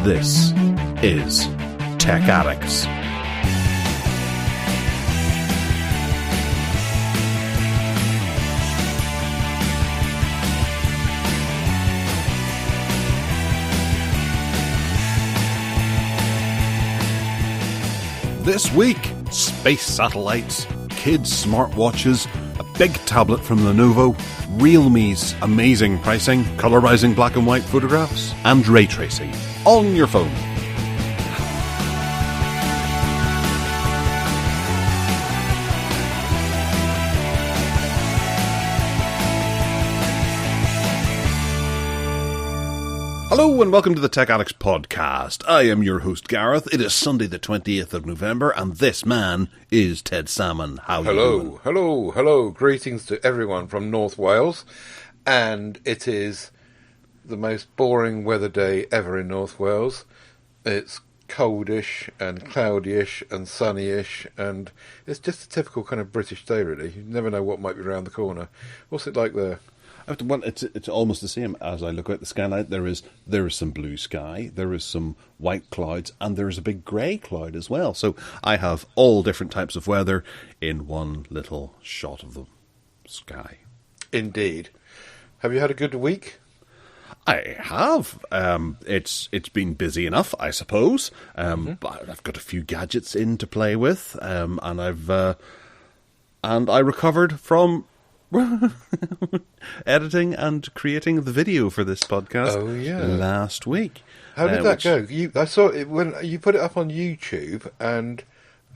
This is Tech Addicts. This week, space satellites, kids' smartwatches, a big tablet from Lenovo, Realme's amazing pricing, colorizing black and white photographs, and ray tracing on your phone. Hello and welcome to the Tech Addicts Podcast. I am your host Gareth. It is Sunday the 20th of November and this man is Ted Salmon. How are you doing? Hello. Greetings to everyone from North Wales. And it is the most boring weather day ever in North Wales. It's coldish and cloudyish and sunnyish, and it's just a typical kind of British day really. You never know what might be around the corner. What's it like there? Well, it's almost the same. As I look at the skylight, there is some blue sky, there is some white clouds, and there is a big grey cloud as well. So I have all different types of weather in one little shot of the sky. Indeed. Have you had a good week? I have. It's been busy enough, I suppose. But I've got a few gadgets in to play with, and I recovered from editing and creating the video for this podcast last week. How did that go? I saw it when you put it up on YouTube, and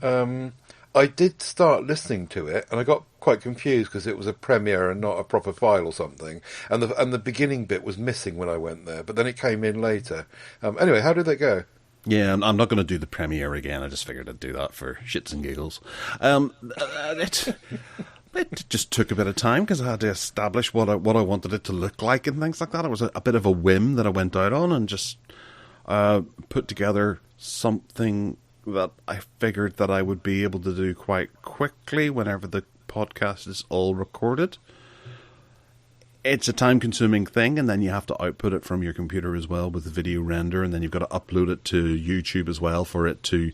I did start listening to it, and I got quite confused because it was a premiere and not a proper file or something, and the beginning bit was missing when I went there, but then it came in later. Anyway, how did that go? Yeah, I'm not going to do the premiere again. I just figured I'd do that for shits and giggles. It just took a bit of time because I had to establish what I wanted it to look like and things like that. It was a bit of a whim that I went out on and just put together something that I figured that I would be able to do quite quickly whenever the podcast is all recorded. It's a time-consuming thing, and then you have to output it from your computer as well with the video render, and then you've got to upload it to YouTube as well for it to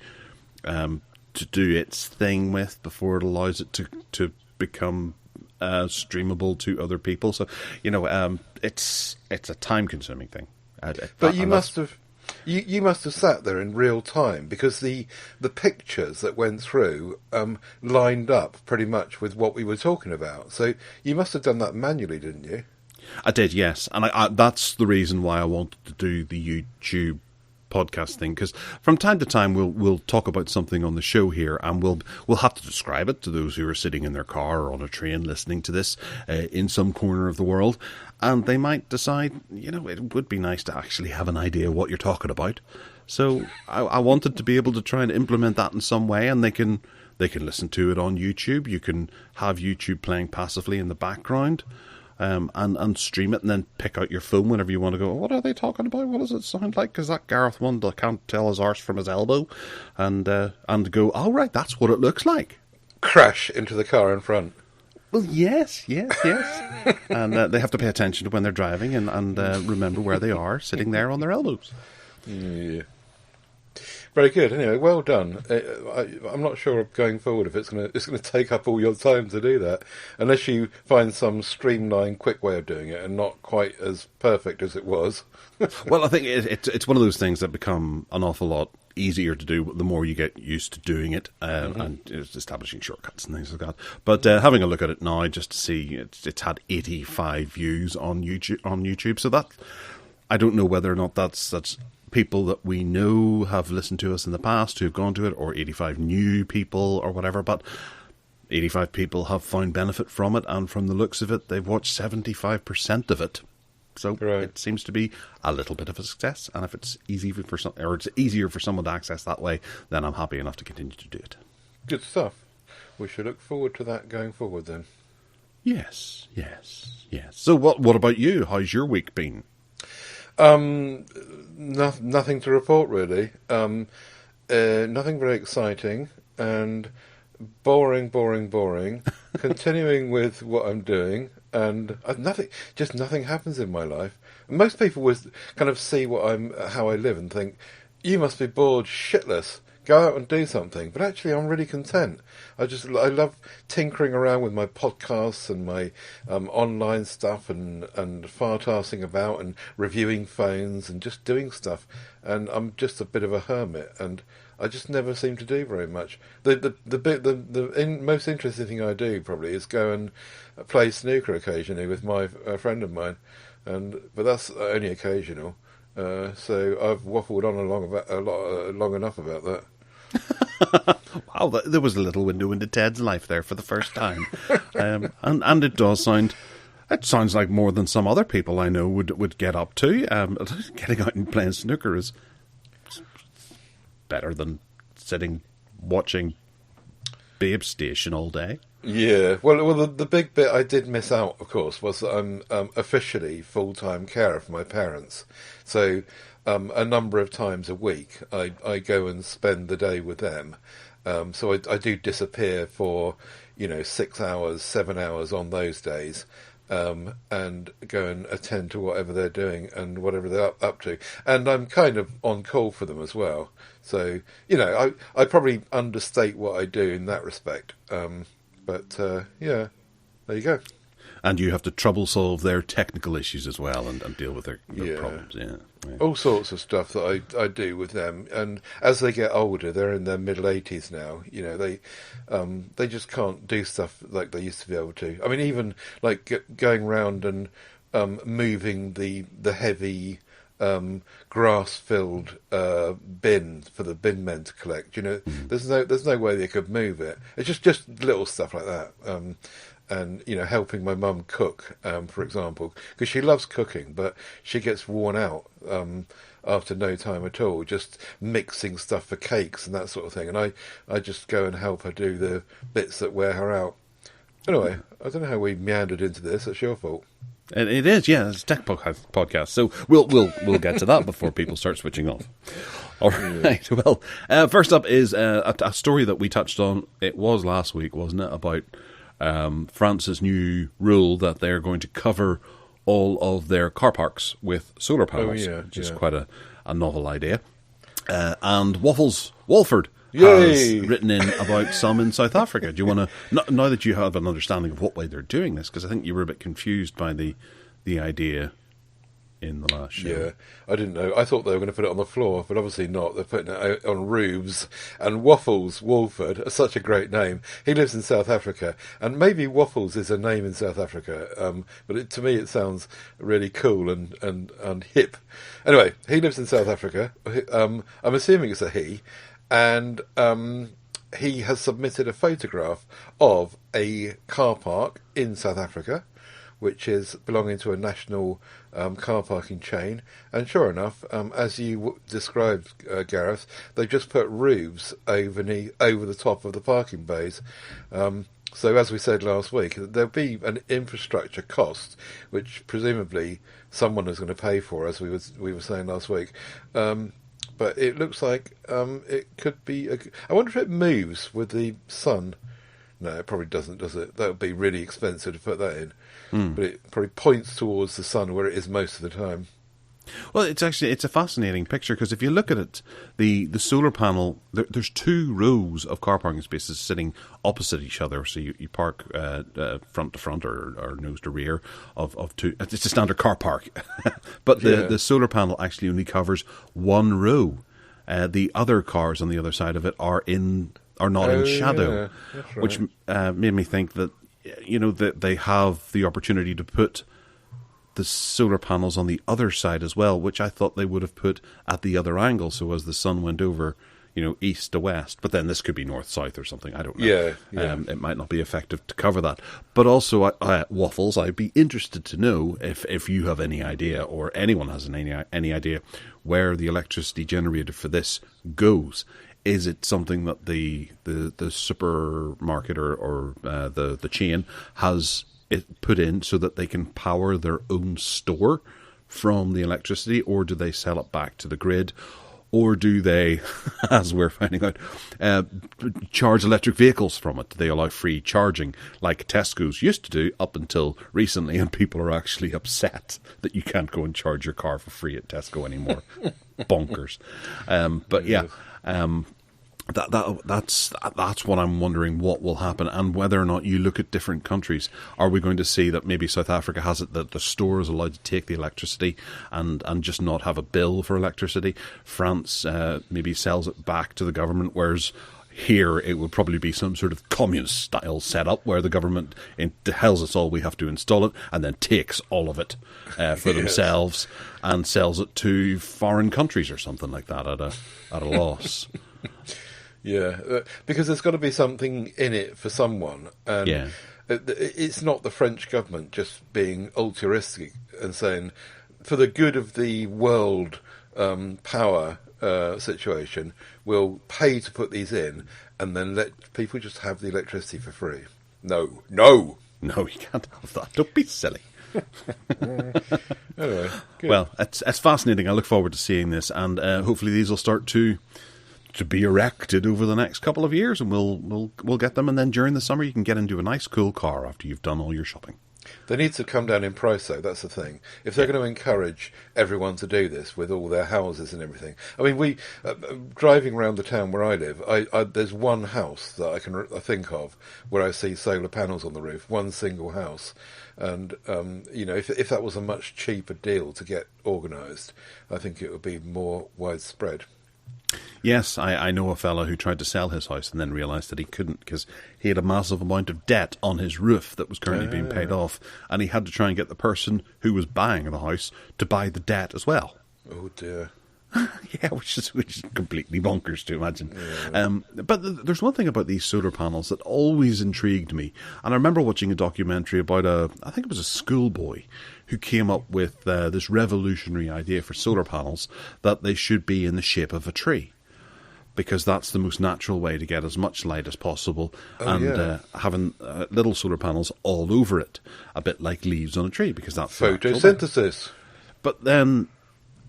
do its thing with before it allows it to become streamable to other people. So, it's a time-consuming thing. But you must have sat there in real time because the pictures that went through lined up pretty much with what we were talking about. So you must have done that manually, didn't you? I did, yes, and I that's the reason why I wanted to do the YouTube podcast thing, because from time to time we'll talk about something on the show here, and we'll have to describe it to those who are sitting in their car or on a train listening to this in some corner of the world, and they might decide, it would be nice to actually have an idea what you're talking about. So I wanted to be able to try and implement that in some way, and they can listen to it on YouTube. You can have YouTube playing passively in the background. And stream it, and then pick out your phone whenever you want to go, what are they talking about? What does it sound like? Because that Gareth one that can't tell his arse from his elbow. And go, oh, right, that's what it looks like. Crash into the car in front. Well, yes. And they have to pay attention to when they're driving and remember where they are, sitting there on their elbows. Yeah. Very good. Anyway, well done. I'm not sure going forward if it's going to take up all your time to do that, unless you find some streamlined, quick way of doing it, and not quite as perfect as it was. Well, I think it's one of those things that become an awful lot easier to do the more you get used to doing it, and establishing shortcuts and things like that. But having a look at it now, just to see, it's had 85 views on YouTube. So that, I don't know whether or not that's people that we know have listened to us in the past who've gone to it, or 85 new people or whatever, but 85 people have found benefit from it, and from the looks of it, they've watched 75% of it. So It seems to be a little bit of a success, and if it's easier for someone to access that way, then I'm happy enough to continue to do it. Good stuff. We should look forward to that going forward then. Yes. So what about you? How's your week been? Nothing to report really. Nothing very exciting, and boring, boring, boring, continuing with what I'm doing, and nothing happens in my life. Most people would kind of see how I live and think, you must be bored shitless. Go out and do something. But actually, I'm really content. I love tinkering around with my podcasts and my online stuff and fartassing about and reviewing phones and just doing stuff. And I'm just a bit of a hermit, and I just never seem to do very much. The most interesting thing I do probably is go and play snooker occasionally with a friend of mine, but that's only occasional. So I've waffled on long enough about that. Wow, there was a little window into Ted's life there for the first time, and it does sound. It sounds like more than some other people I know would get up to. Getting out and playing snooker is better than sitting watching Babe Station all day. Yeah, well, the big bit I did miss out, of course, was that I'm officially full-time carer for my parents. So a number of times a week I go and spend the day with them. So I do disappear for 6 hours, 7 hours on those days. And go and attend to whatever they're doing and whatever they're up to. And I'm kind of on call for them as well. So, I probably understate what I do in that respect. But yeah, there you go. And you have to trouble solve their technical issues as well and deal with their problems. Yeah. All sorts of stuff that I do with them. And as they get older, they're in their middle 80s now. They just can't do stuff like they used to be able to. I mean, even like going round and moving the heavy grass-filled bin for the bin men to collect. There's no way they could move it. It's just little stuff like that. And helping my mum cook, for example, because she loves cooking, but she gets worn out after no time at all, just mixing stuff for cakes and that sort of thing. And I just go and help her do the bits that wear her out. Anyway, I don't know how we meandered into this. It's your fault. It is, yeah. It's a tech podcast, so we'll get to that before people start switching off. All right. Well, first up is a story that we touched on. It was last week, wasn't it? About France's new rule that they're going to cover all of their car parks with solar panels, which is quite a novel idea. And Waffles Walford has written in about some in South Africa. Do you want to, now that you have an understanding of what way they're doing this, because I think you were a bit confused by the idea in the last show. Yeah, I didn't know. I thought they were going to put it on the floor, but obviously not. They're putting it on roofs. And Waffles Walford, such a great name. He lives in South Africa, and maybe Waffles is a name in South Africa. But to me, it sounds really cool and hip. Anyway, he lives in South Africa. I'm assuming it's a he, and he has submitted a photograph of a car park in South Africa, which is belonging to a national car parking chain. And sure enough, as you described, Gareth, they've just put roofs over the top of the parking bays. So as we said last week, there'll be an infrastructure cost, which presumably someone is going to pay for, as we were saying last week. But it looks like it could be... I wonder if it moves with the sun. No, it probably doesn't, does it? That would be really expensive to put that in. But it probably points towards the sun where it is most of the time. Well, it's a fascinating picture, because if you look at it, the solar panel, there's two rows of car parking spaces sitting opposite each other. So you park front to front or nose to rear of two. It's a standard car park. But the solar panel actually only covers one row. The other cars on the other side of it are not in shadow, right. Which made me think that that they have the opportunity to put the solar panels on the other side as well, which I thought they would have put at the other angle, so as the sun went over, east to west. But then this could be north-south or something, I don't know. Yeah. It might not be effective to cover that. But also, Waffles, I'd be interested to know if you have any idea, or anyone has any idea, where the electricity generated for this goes. Is it something that the supermarket or the chain has it put in so that they can power their own store from the electricity, or do they sell it back to the grid? Or do they, as we're finding out, charge electric vehicles from it? Do they allow free charging like Tesco's used to do up until recently, and people are actually upset that you can't go and charge your car for free at Tesco anymore? Bonkers. But yeah, that's what I'm wondering, what will happen, and whether or not you look at different countries. Are we going to see that maybe South Africa has it that the store is allowed to take the electricity and just not have a bill for electricity? France maybe sells it back to the government, whereas here it would probably be some sort of communist style setup where the government tells us all we have to install it and then takes all of it for themselves and sells it to foreign countries or something like that at a loss. Yeah, because there's got to be something in it for someone, and it's not the French government just being altruistic and saying, for the good of the world power situation, we'll pay to put these in, and then let people just have the electricity for free. No, you can't have that. Don't be silly. Anyway, good. Well, it's fascinating. I look forward to seeing this, and hopefully these will start to be erected over the next couple of years, and we'll get them, and then during the summer you can get into a nice cool car after you've done all your shopping. They need to come down in price, though. That's the thing. If they're going to encourage everyone to do this with all their houses and everything, I mean, we driving around the town where I live, there's one house that I think of where I see solar panels on the roof. One single house, and if that was a much cheaper deal to get organised, I think it would be more widespread. Yes, I know a fellow who tried to sell his house and then realised that he couldn't because he had a massive amount of debt on his roof that was currently being paid off, and he had to try and get the person who was buying the house to buy the debt as well. Oh dear. Yeah, which is completely bonkers to imagine. Yeah. But there's one thing about these solar panels that always intrigued me, and I remember watching a documentary about I think it was a schoolboy who came up with this revolutionary idea for solar panels, that they should be in the shape of a tree, because that's the most natural way to get as much light as possible, having little solar panels all over it, a bit like leaves on a tree, because that's photosynthesis. But then,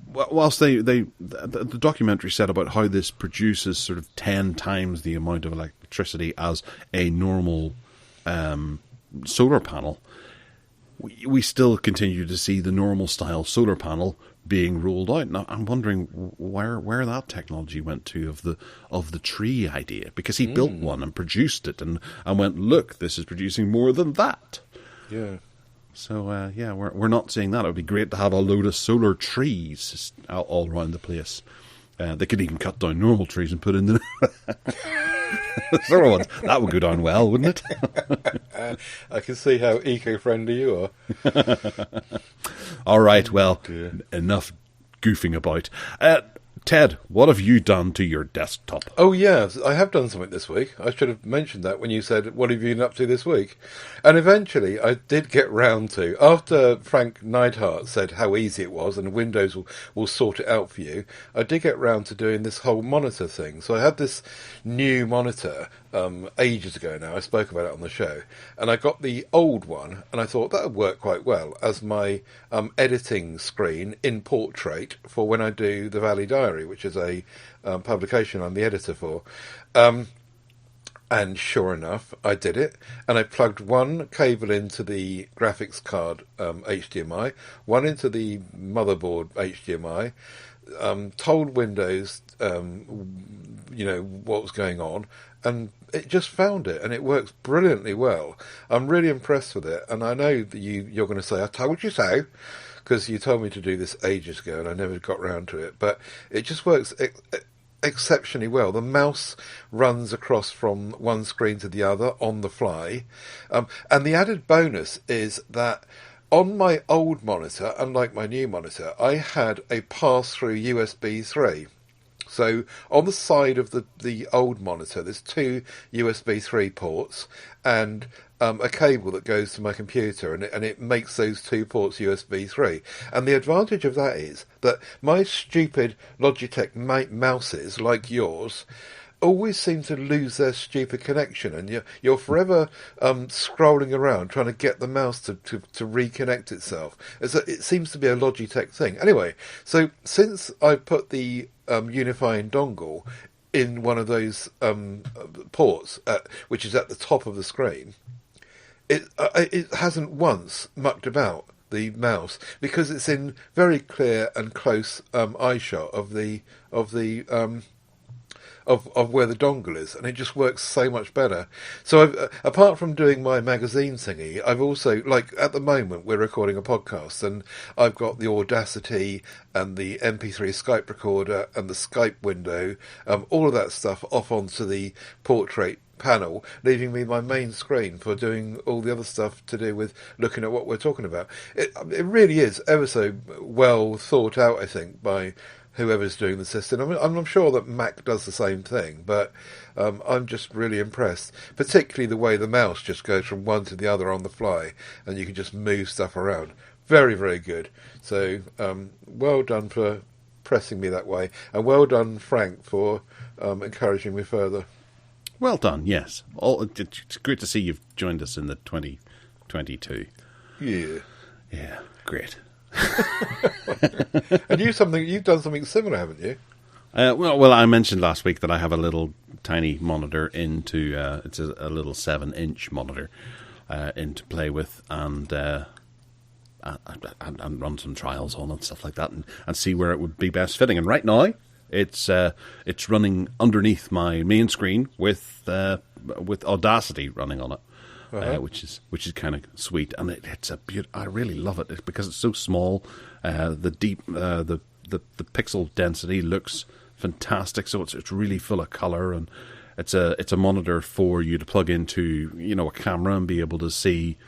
whilst the documentary said about how this produces sort of 10 times the amount of electricity as a normal solar panel, we still continue to see the normal style solar panel being rolled out. Now I'm wondering where that technology went to of the tree idea, because he built one and produced it and went, look, this is producing more than that. Yeah. So we're not seeing that. It would be great to have a load of solar trees all around the place. They could even cut down normal trees and put in the solar ones. That would go down well, wouldn't it? I can see how eco-friendly you are. All right, well, enough goofing about. Ted, what have you done to your desktop? Oh, yeah, I have done something this week. I should have mentioned that when you said, what have you been up to this week? And eventually I did get round to, after Frank Neidhart said how easy it was and Windows will sort it out for you, I did get round to doing this whole monitor thing. So I had this new monitor ages ago now. I spoke about it on the show. And I got the old one, and I thought that would work quite well as my editing screen in portrait for when I do the Valley Diary, which is a publication I'm the editor for. And sure enough, I did it. And I plugged one cable into the graphics card HDMI, one into the motherboard HDMI, told Windows, what was going on, and it just found it, and it works brilliantly well. I'm really impressed with it, and I know that you're going to say, I told you so, because you told me to do this ages ago, and I never got round to it, but it just works exceptionally well. The mouse runs across from one screen to the other on the fly, and the added bonus is that on my old monitor, unlike my new monitor, I had a pass-through USB 3. So on the side of the old monitor, there's two USB 3 ports and a cable that goes to my computer, and it makes those two ports USB 3. And the advantage of that is that my stupid Logitech mouses, like yours, always seem to lose their stupid connection, and you're forever scrolling around trying to get the mouse to reconnect itself. It seems to be a Logitech thing. Anyway, so since I put the unifying dongle in one of those ports, which is at the top of the screen, it hasn't once mucked about the mouse because it's in very clear and close eye shot of where the dongle is, and it just works so much better. So apart from doing my magazine thingy, I've also, like, at the moment we're recording a podcast, and I've got the Audacity and the MP3 Skype recorder and the Skype window, all of that stuff off onto the portrait panel, leaving me my main screen for doing all the other stuff to do with looking at what we're talking about. It really is ever so well thought out, I think, by whoever's doing the system. I'm sure that Mac does the same thing, but I'm just really impressed, particularly the way the mouse just goes from one to the other on the fly, and you can just move stuff around. Very, very good. So well done for pressing me that way, and well done, Frank, for encouraging me further. Well done, yes. It's great to see you've joined us in the 2022. Yeah. Yeah, great. And you've done something similar, haven't you? Well, I mentioned last week that I have a little tiny monitor it's a little 7-inch monitor to play with, and run some trials on and stuff like that, and see where it would be best fitting. And right now, it's running underneath my main screen with Audacity running on it. Uh-huh. Which is kind of sweet, and it's a I really love it because it's so small. The pixel density looks fantastic, so it's really full of color, and it's a monitor for you to plug into a camera and be able to see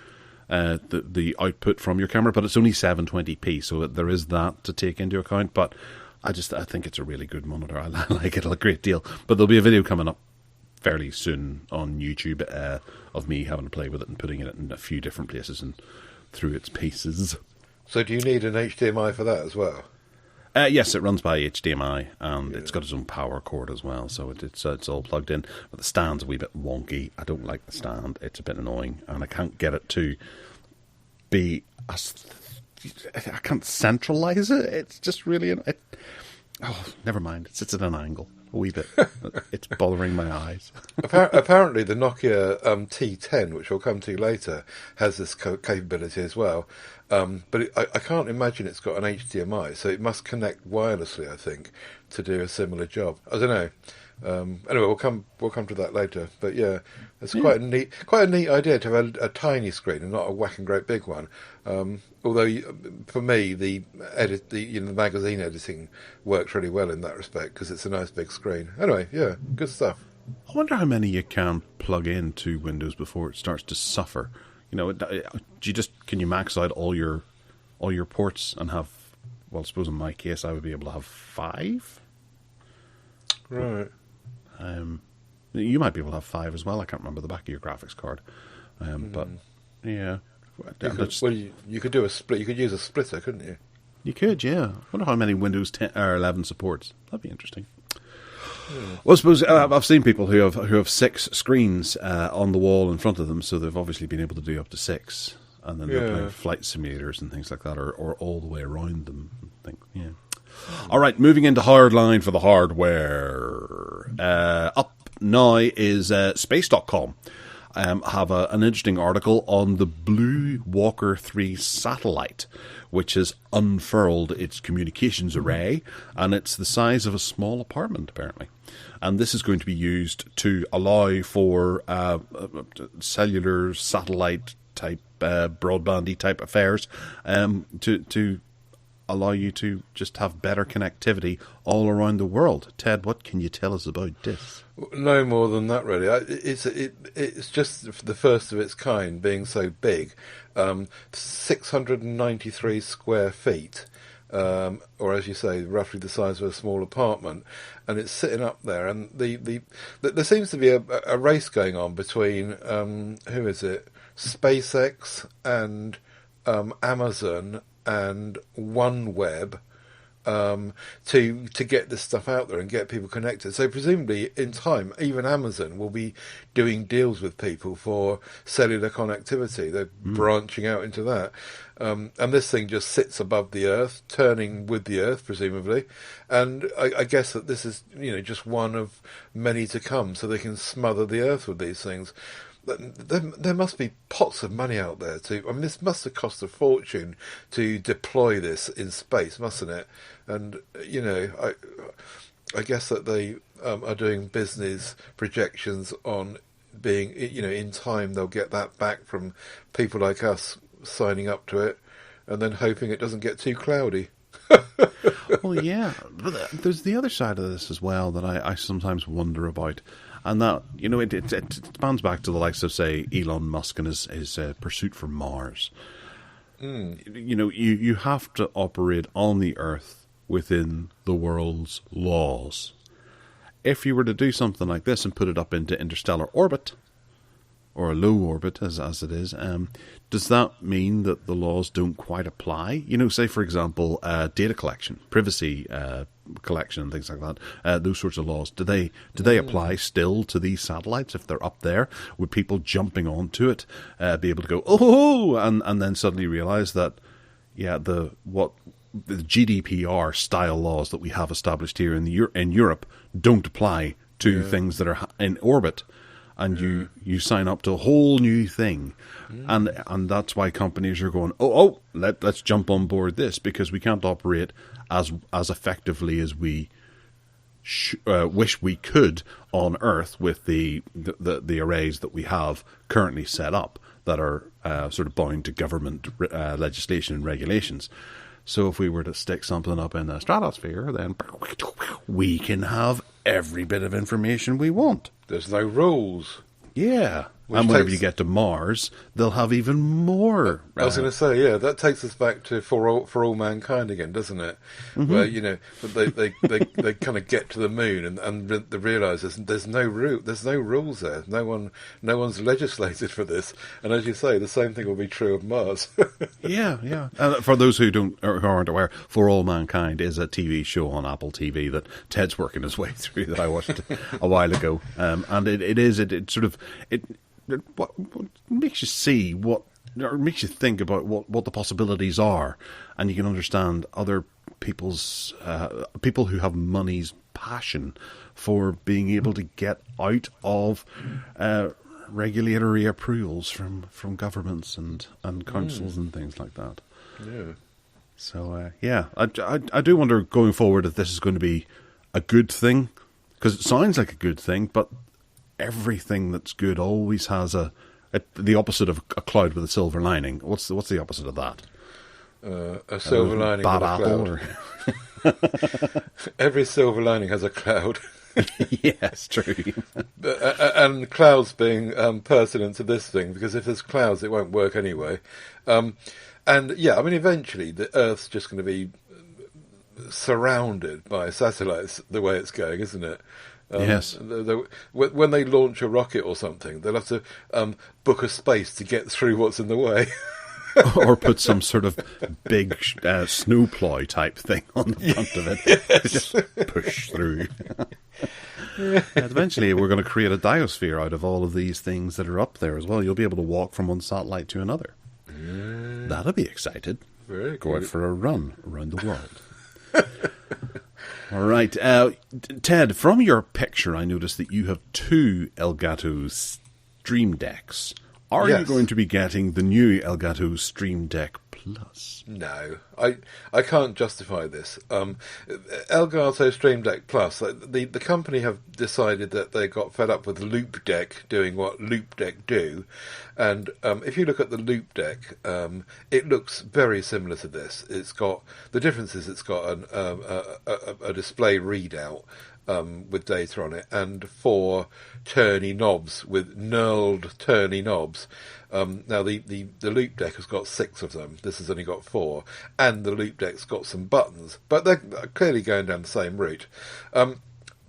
the output from your camera. But it's only 720p, so there is that to take into account. But I think it's a really good monitor. I like it a great deal. But there'll be a video coming up fairly soon on YouTube of me having to play with it and putting it in a few different places and through its paces. So do you need an HDMI for that as well? Yes, it runs by HDMI, and it's got its own power cord as well, so it's all plugged in. But the stand's a wee bit wonky. I don't like the stand. It's a bit annoying, and I can't get it to be... I can't centralise it. It's just really... never mind. It sits at an angle. A wee bit. It's bothering my eyes. Apparently the Nokia T10, which we'll come to later, has this capability as well. But I can't imagine it's got an HDMI, so it must connect wirelessly, I think, to do a similar job. I don't know. Anyway, we'll come to that later. But yeah, it's quite a neat idea to have a tiny screen and not a whacking great big one. Although for me, the magazine editing works really well in that respect because it's a nice big screen. Anyway, yeah, good stuff. I wonder how many you can plug into Windows before it starts to suffer. Can you max out all your ports and have? Well, I suppose in my case, I would be able to have 5. Right. You might be able to have 5 as well. I can't remember the back of your graphics card. But yeah. You could do a split. You could use a splitter, couldn't you? You could, yeah. I wonder how many Windows 10 or 11 supports. That'd be interesting. Yeah. Well, I suppose I've seen people who have 6 screens on the wall in front of them, so they've obviously been able to do up to 6, and then they're playing flight simulators and things like that, or all the way around them. I think, yeah. All right, moving into Hardline for the hardware. Up now is space.com. Have an interesting article on the BlueWalker 3 satellite, which has unfurled its communications array, and it's the size of a small apartment, apparently. And this is going to be used to allow for cellular satellite type, broadbandy type affairs, to allow you to just have better connectivity all around the world. Ted, what can you tell us about this? No more than that, really. It's just the first of its kind, being so big. 693 square feet, or as you say, roughly the size of a small apartment, and it's sitting up there. And there seems to be a race going on between who is it? SpaceX and Amazon and OneWeb to get this stuff out there and get people connected. So presumably in time, even Amazon will be doing deals with people for cellular connectivity. They're branching out into that. And this thing just sits above the Earth, turning with the Earth, presumably. And I guess that this is, just one of many to come, so they can smother the Earth with these things. There must be pots of money out there this must have cost a fortune to deploy this in space, mustn't it? And I guess that they are doing business projections on being, in time they'll get that back from people like us signing up to it, and then hoping it doesn't get too cloudy. Well, yeah, but there's the other side of this as well that I sometimes wonder about. And that, it spans back to the likes of, say, Elon Musk and his pursuit for Mars. You have to operate on the Earth within the world's laws. If you were to do something like this and put it up into interstellar orbit, or a low orbit as it is, does that mean that the laws don't quite apply? Say, for example, data collection, privacy collection and things like that, those sorts of laws, do they apply still to these satellites if they're up there? Would people jumping onto it be able to go, oh, and then suddenly realise that, the GDPR style laws that we have established here in Europe don't apply to things that are in orbit? And you sign up to a whole new thing, and that's why companies are going, let's jump on board this, because we can't operate as effectively as we wish we could on Earth with the arrays that we have currently set up that are sort of bound to government legislation and regulations. So if we were to stick something up in the stratosphere, then we can have every bit of information we want. There's no rules. Yeah. And whenever you get to Mars, they'll have even more. I was going to say, that takes us back to for all mankind again, doesn't it? Mm-hmm. Where they kind of get to the moon and they realise there's no rules there. No one's legislated for this. And as you say, the same thing will be true of Mars. Yeah. For those who aren't aware, For All Mankind is a TV show on Apple TV that Ted's working his way through that I watched a while ago, and it sort of what makes you see or makes you think about what the possibilities are, and you can understand other people's people who have money's passion for being able to get out of regulatory approvals from governments and councils and things like that. Yeah. So I do wonder going forward if this is going to be a good thing, because it sounds like a good thing, but everything that's good always has the opposite of a cloud with a silver lining. What's the opposite of that? A silver lining bad with a cloud. Every silver lining has a cloud. Yes, true. And clouds being pertinent to this thing, because if there's clouds, it won't work anyway. Eventually the Earth's just going to be surrounded by satellites the way it's going, isn't it? Yes. When they launch a rocket or something, they'll have to book a space to get through what's in the way. Or put some sort of big snowplow type thing on the front of it. Yes. Just push through. Eventually we're going to create a diosphere out of all of these things that are up there as well. You'll be able to walk from one satellite to another. That'll be exciting. Very Go good. out for a run around the world. All right. Ted, from your picture, I noticed that you have two Elgato Stream Decks. Are you going to be getting the new Elgato Stream Deck Plus? No, I can't justify this. Elgato Stream Deck Plus, the company have decided that they got fed up with Loop Deck doing what Loop Deck do, and if you look at the Loop Deck, it looks very similar to this. The difference is it's got a display readout with data on it, and 4 turny knobs with knurled turny knobs. Now the Loop Deck has got 6 of them. This has only got 4, and the Loop Deck's got some buttons, but they're clearly going down the same route.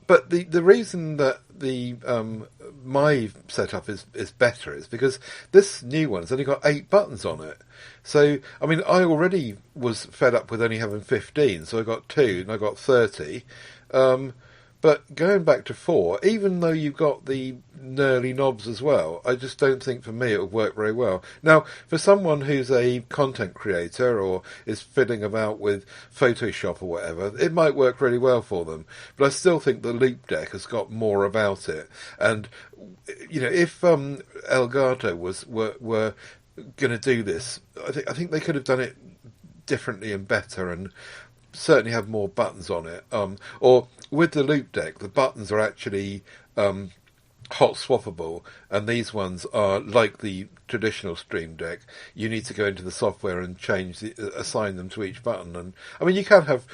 But the reason that the my setup is better is because this new one's only got 8 buttons on it. So I mean, I already was fed up with only having 15, so I got 2 and I got 30. But going back to 4, even though you've got the knurly knobs as well, I just don't think for me it would work very well. Now, for someone who's a content creator or is fiddling about with Photoshop or whatever, it might work really well for them. But I still think the Loop Deck has got more about it. And, you know, if Elgato were going to do this, I think they could have done it differently and better, and certainly have more buttons on it. Or with the Loop Deck, the buttons are actually hot swappable, and these ones are like the traditional Stream Deck. You need to go into the software and assign them to each button. And I mean, you can have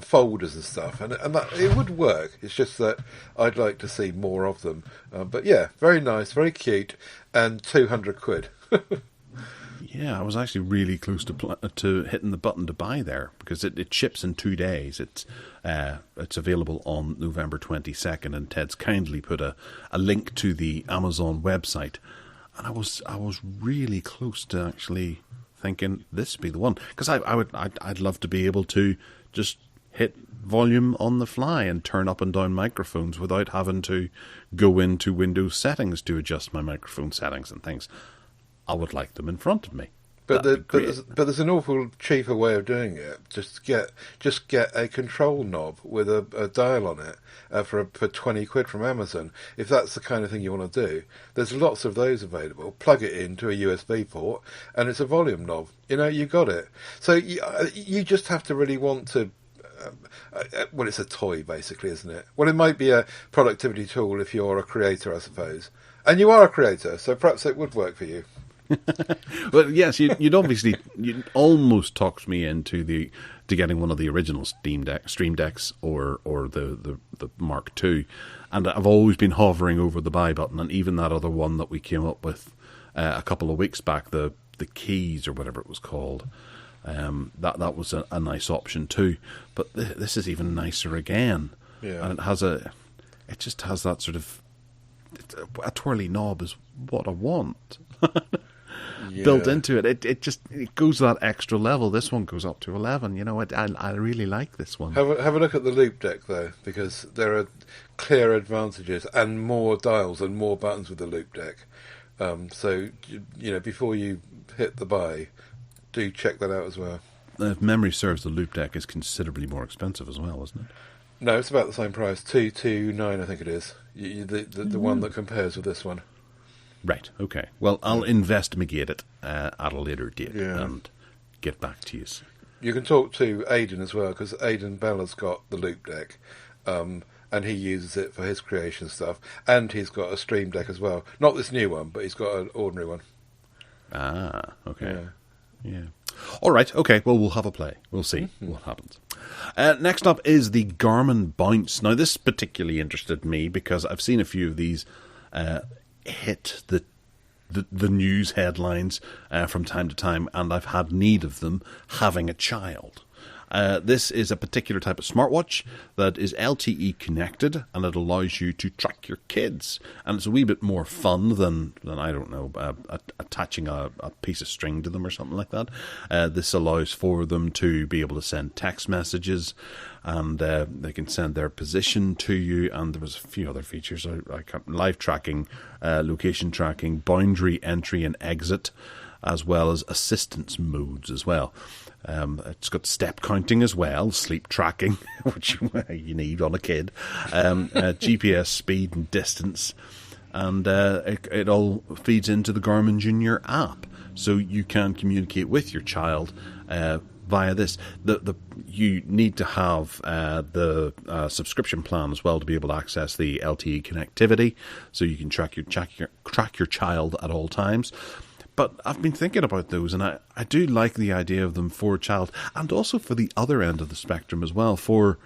folders and stuff, and that it would work. It's just that I'd like to see more of them. But yeah, very nice, very cute, and £200. Yeah, I was actually really close to hitting the button to buy there, because it ships in 2 days. It's available on November 22nd, and Ted's kindly put a link to the Amazon website, and I was really close to actually thinking this would be the one, because I'd love to be able to just hit volume on the fly and turn up and down microphones without having to go into Windows settings to adjust my microphone settings and things. I would like them in front of me. But there's an awful cheaper way of doing it. Just get a control knob with a dial on it for £20 from Amazon. If that's the kind of thing you want to do, there's lots of those available. Plug it into a USB port, and it's a volume knob. You know, you got it. So you just have to really want to. Well, it's a toy, basically, isn't it? Well, it might be a productivity tool if you're a creator, I suppose. And you are a creator, so perhaps it would work for you. Well, yes, you'd almost talked me into getting one of the original Stream Decks or the Mark II, and I've always been hovering over the buy button, and even that other one that we came up with a couple of weeks back, the Keys or whatever it was called, that was a nice option too. But this is even nicer again, yeah. And it just has that sort of a twirly knob is what I want. Yeah. Built into it. It goes that extra level. This one goes up to 11. You know, I really like this one. Have a look at the Loop Deck though, because there are clear advantages and more dials and more buttons with the Loop Deck. So you know, before you hit the buy, do check that out as well. If memory serves, the Loop Deck is considerably more expensive as well, isn't it? No, it's about the same price. 229, I think it is. The one that compares with this one. Right, okay. Well, I'll investigate it at a later date and get back to you. You can talk to Aidan as well, because Aidan Bella's got the Loop Deck, and he uses it for his creation stuff, and he's got a Stream Deck as well. Not this new one, but he's got an ordinary one. Ah, okay. Yeah. All right, okay, well, we'll have a play. We'll see what happens. Next up is the Garmin Bounce. Now, this particularly interested me because I've seen a few of these hit the news headlines from time to time, and I've had need of them having a child. This is a particular type of smartwatch that is LTE connected, and it allows you to track your kids. And it's a wee bit more fun than I don't know, attaching a piece of string to them or something like that. This allows for them to be able to send text messages, and they can send their position to you. And there was a few other features, live tracking, location tracking, boundary entry and exit, as well as assistance modes as well. It's got step counting as well, sleep tracking, which you need on a kid, GPS speed and distance, and it all feeds into the Garmin Junior app, so you can communicate with your child via this. You need to have the subscription plan as well to be able to access the LTE connectivity, so you can track your child at all times. But I've been thinking about those, and I do like the idea of them for a child, and also for the other end of the spectrum as well. For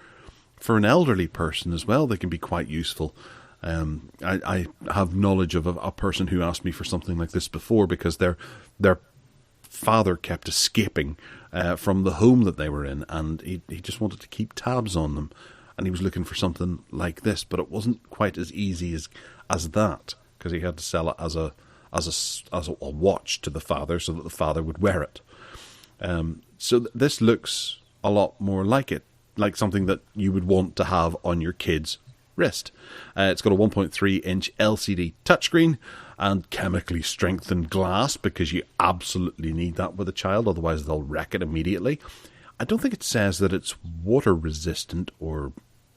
an elderly person as well, they can be quite useful. I have knowledge of a person who asked me for something like this before because their father kept escaping from the home that they were in, and he just wanted to keep tabs on them. and he was looking for something like this, but it wasn't quite as easy as that, because he had to sell it as a watch to the father so that the father would wear it. So this looks a lot more like it, like something that you would want to have on your kid's wrist. It's got a 1.3-inch LCD touchscreen and chemically strengthened glass, because you absolutely need that with a child, otherwise they'll wreck it immediately. I don't think it says that it's water resistant or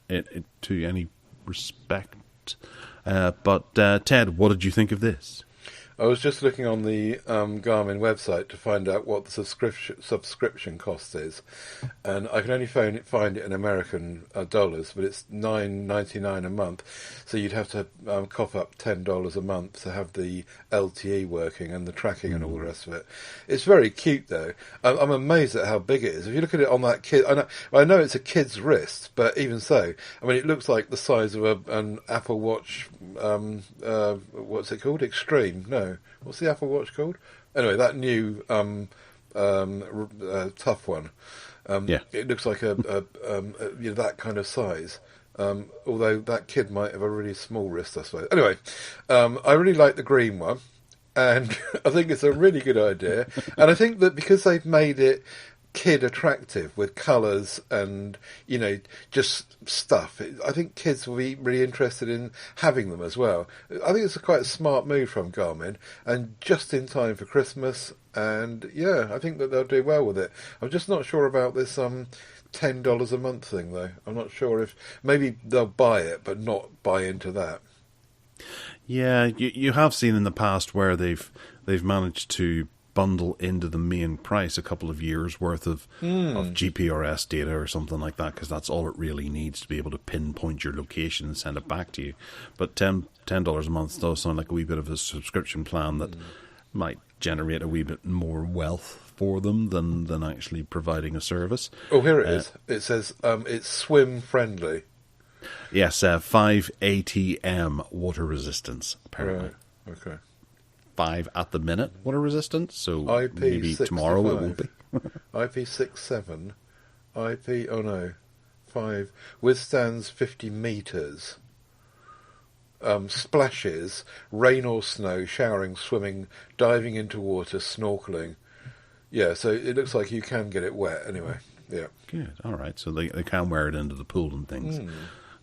to any respect. But Ted, what did you think of this? I was just looking on the Garmin website to find out what the subscription cost is, and I can only find it in American dollars, but it's $9.99 a month. So you'd have to cough up $10 a month to have the LTE working and the tracking and all the rest of it. It's very cute though. I'm amazed at how big it is. If you look at it on that kid, I know it's a kid's wrist, but even so, I mean, it looks like the size of an Apple Watch. What's it called? Extreme? No. What's the Apple Watch called? Anyway, that new tough one. It looks like that kind of size. Although that kid might have a really small wrist, I suppose. Anyway, I really like the green one, and I think it's a really good idea. And I think that because they've made it kid attractive with colours and just stuff, I think kids will be really interested in having them as well. I think it's quite a smart move from Garmin, and just in time for Christmas, and yeah, I think that they'll do well with it. I'm just not sure about this $10 a month thing though. I'm not sure if maybe they'll buy it but not buy into that. Yeah, you have seen in the past where they've managed to bundle into the main price a couple of years worth of GPRS data or something like that, because that's all it really needs to be able to pinpoint your location and send it back to you. But $10 a month does sound like a wee bit of a subscription plan that might generate a wee bit more wealth for them than actually providing a service. Oh, here it is. It says it's swim friendly. Yes, 5 ATM water resistance, apparently. Right. Okay. 5 at the minute water resistance, so maybe tomorrow it won't be. IP67, 5 withstands 50 metres. Splashes, rain or snow, showering, swimming, diving into water, snorkeling. Yeah, so it looks like you can get it wet anyway. Yeah. Good. All right. So they can wear it into the pool and things.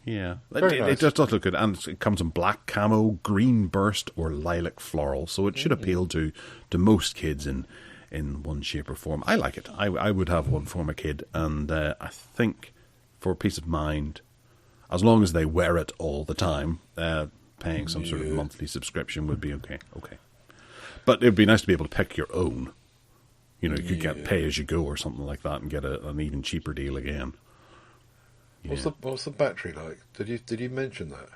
Yeah. Very nice. It does look good. And it comes in black camo, green burst, or lilac floral. So it should appeal to most kids in one shape or form. I like it. I would have one for my kid. And I think for peace of mind, as long as they wear it all the time, paying some sort of monthly subscription would be okay. Okay. But it would be nice to be able to pick your own. You could get pay as you go or something like that and get an even cheaper deal again. What's the battery like? Did you mention that?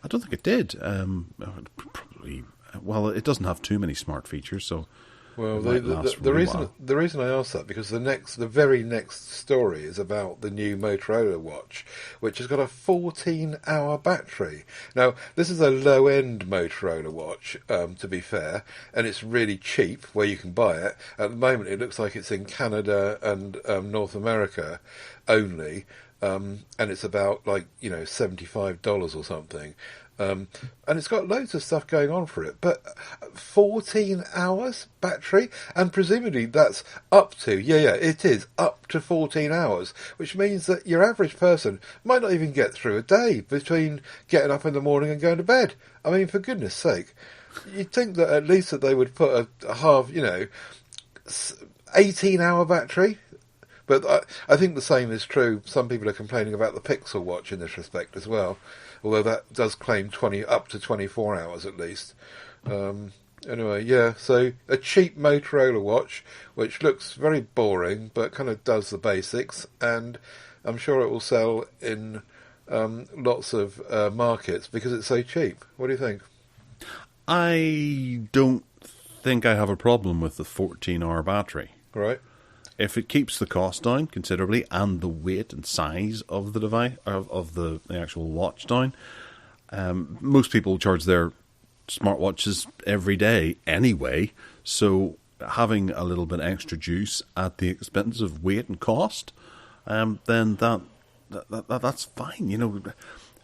I don't think it did. Probably. Well, it doesn't have too many smart features, so. Well, the reason I asked that because the very next story is about the new Motorola watch, which has got a 14-hour battery. Now, this is a low-end Motorola watch, to be fair, and it's really cheap where you can buy it. At the moment, it looks like it's in Canada and North America only. And it's about $75 or something, and it's got loads of stuff going on for it. But 14 hours battery, and presumably that's up to it is up to 14 hours, which means that your average person might not even get through a day between getting up in the morning and going to bed. I mean, for goodness sake, you'd think that at least that they would put a half 18-hour battery. But I think the same is true. Some people are complaining about the Pixel watch in this respect as well, although that does claim up to 24 hours at least. Anyway, yeah, so a cheap Motorola watch, which looks very boring, but kind of does the basics, and I'm sure it will sell in lots of markets because it's so cheap. What do you think? I don't think I have a problem with the 14-hour battery. Right. If it keeps the cost down considerably and the weight and size of the device of the actual watch down, most people charge their smartwatches every day anyway. So having a little bit extra juice at the expense of weight and cost, then that that's fine.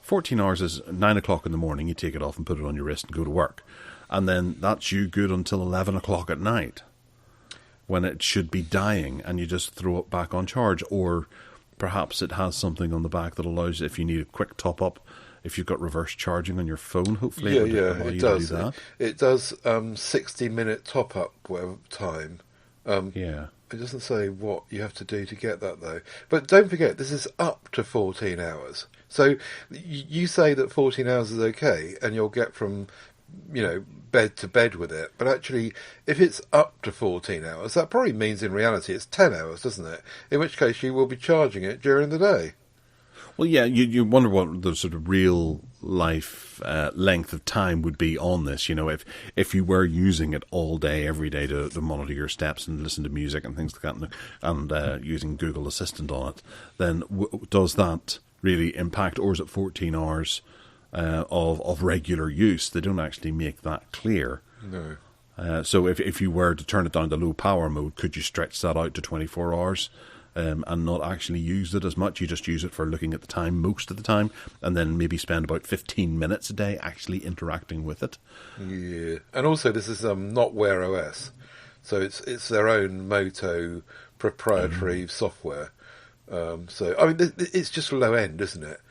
14 hours is 9 o'clock in the morning. You take it off and put it on your wrist and go to work, and then that's you good until 11 o'clock at night, when it should be dying, and you just throw it back on charge. Or perhaps it has something on the back that allows, if you need a quick top up, if you've got reverse charging on your phone, hopefully it does. Do that. It does 60-minute top up time. Yeah. It doesn't say what you have to do to get that, though. But don't forget, this is up to 14 hours. So you say that 14 hours is okay, and you'll get from, bed to bed with it. But actually, if it's up to 14 hours, that probably means in reality it's 10 hours, doesn't it? In which case you will be charging it during the day. Well, yeah, you wonder what the sort of real life length of time would be on this. If you were using it all day, every day to monitor your steps and listen to music and things like that, and using Google Assistant on it, then does that really impact, or is it 14 hours of regular use? They don't actually make that clear. No. So if you were to turn it down to low power mode, could you stretch that out to 24 hours? And not actually use it as much? You just use it for looking at the time most of the time, and then maybe spend about 15 minutes a day actually interacting with it. Yeah, and also this is not Wear OS, so it's their own Moto proprietary software. So I mean, it's just low end, isn't it?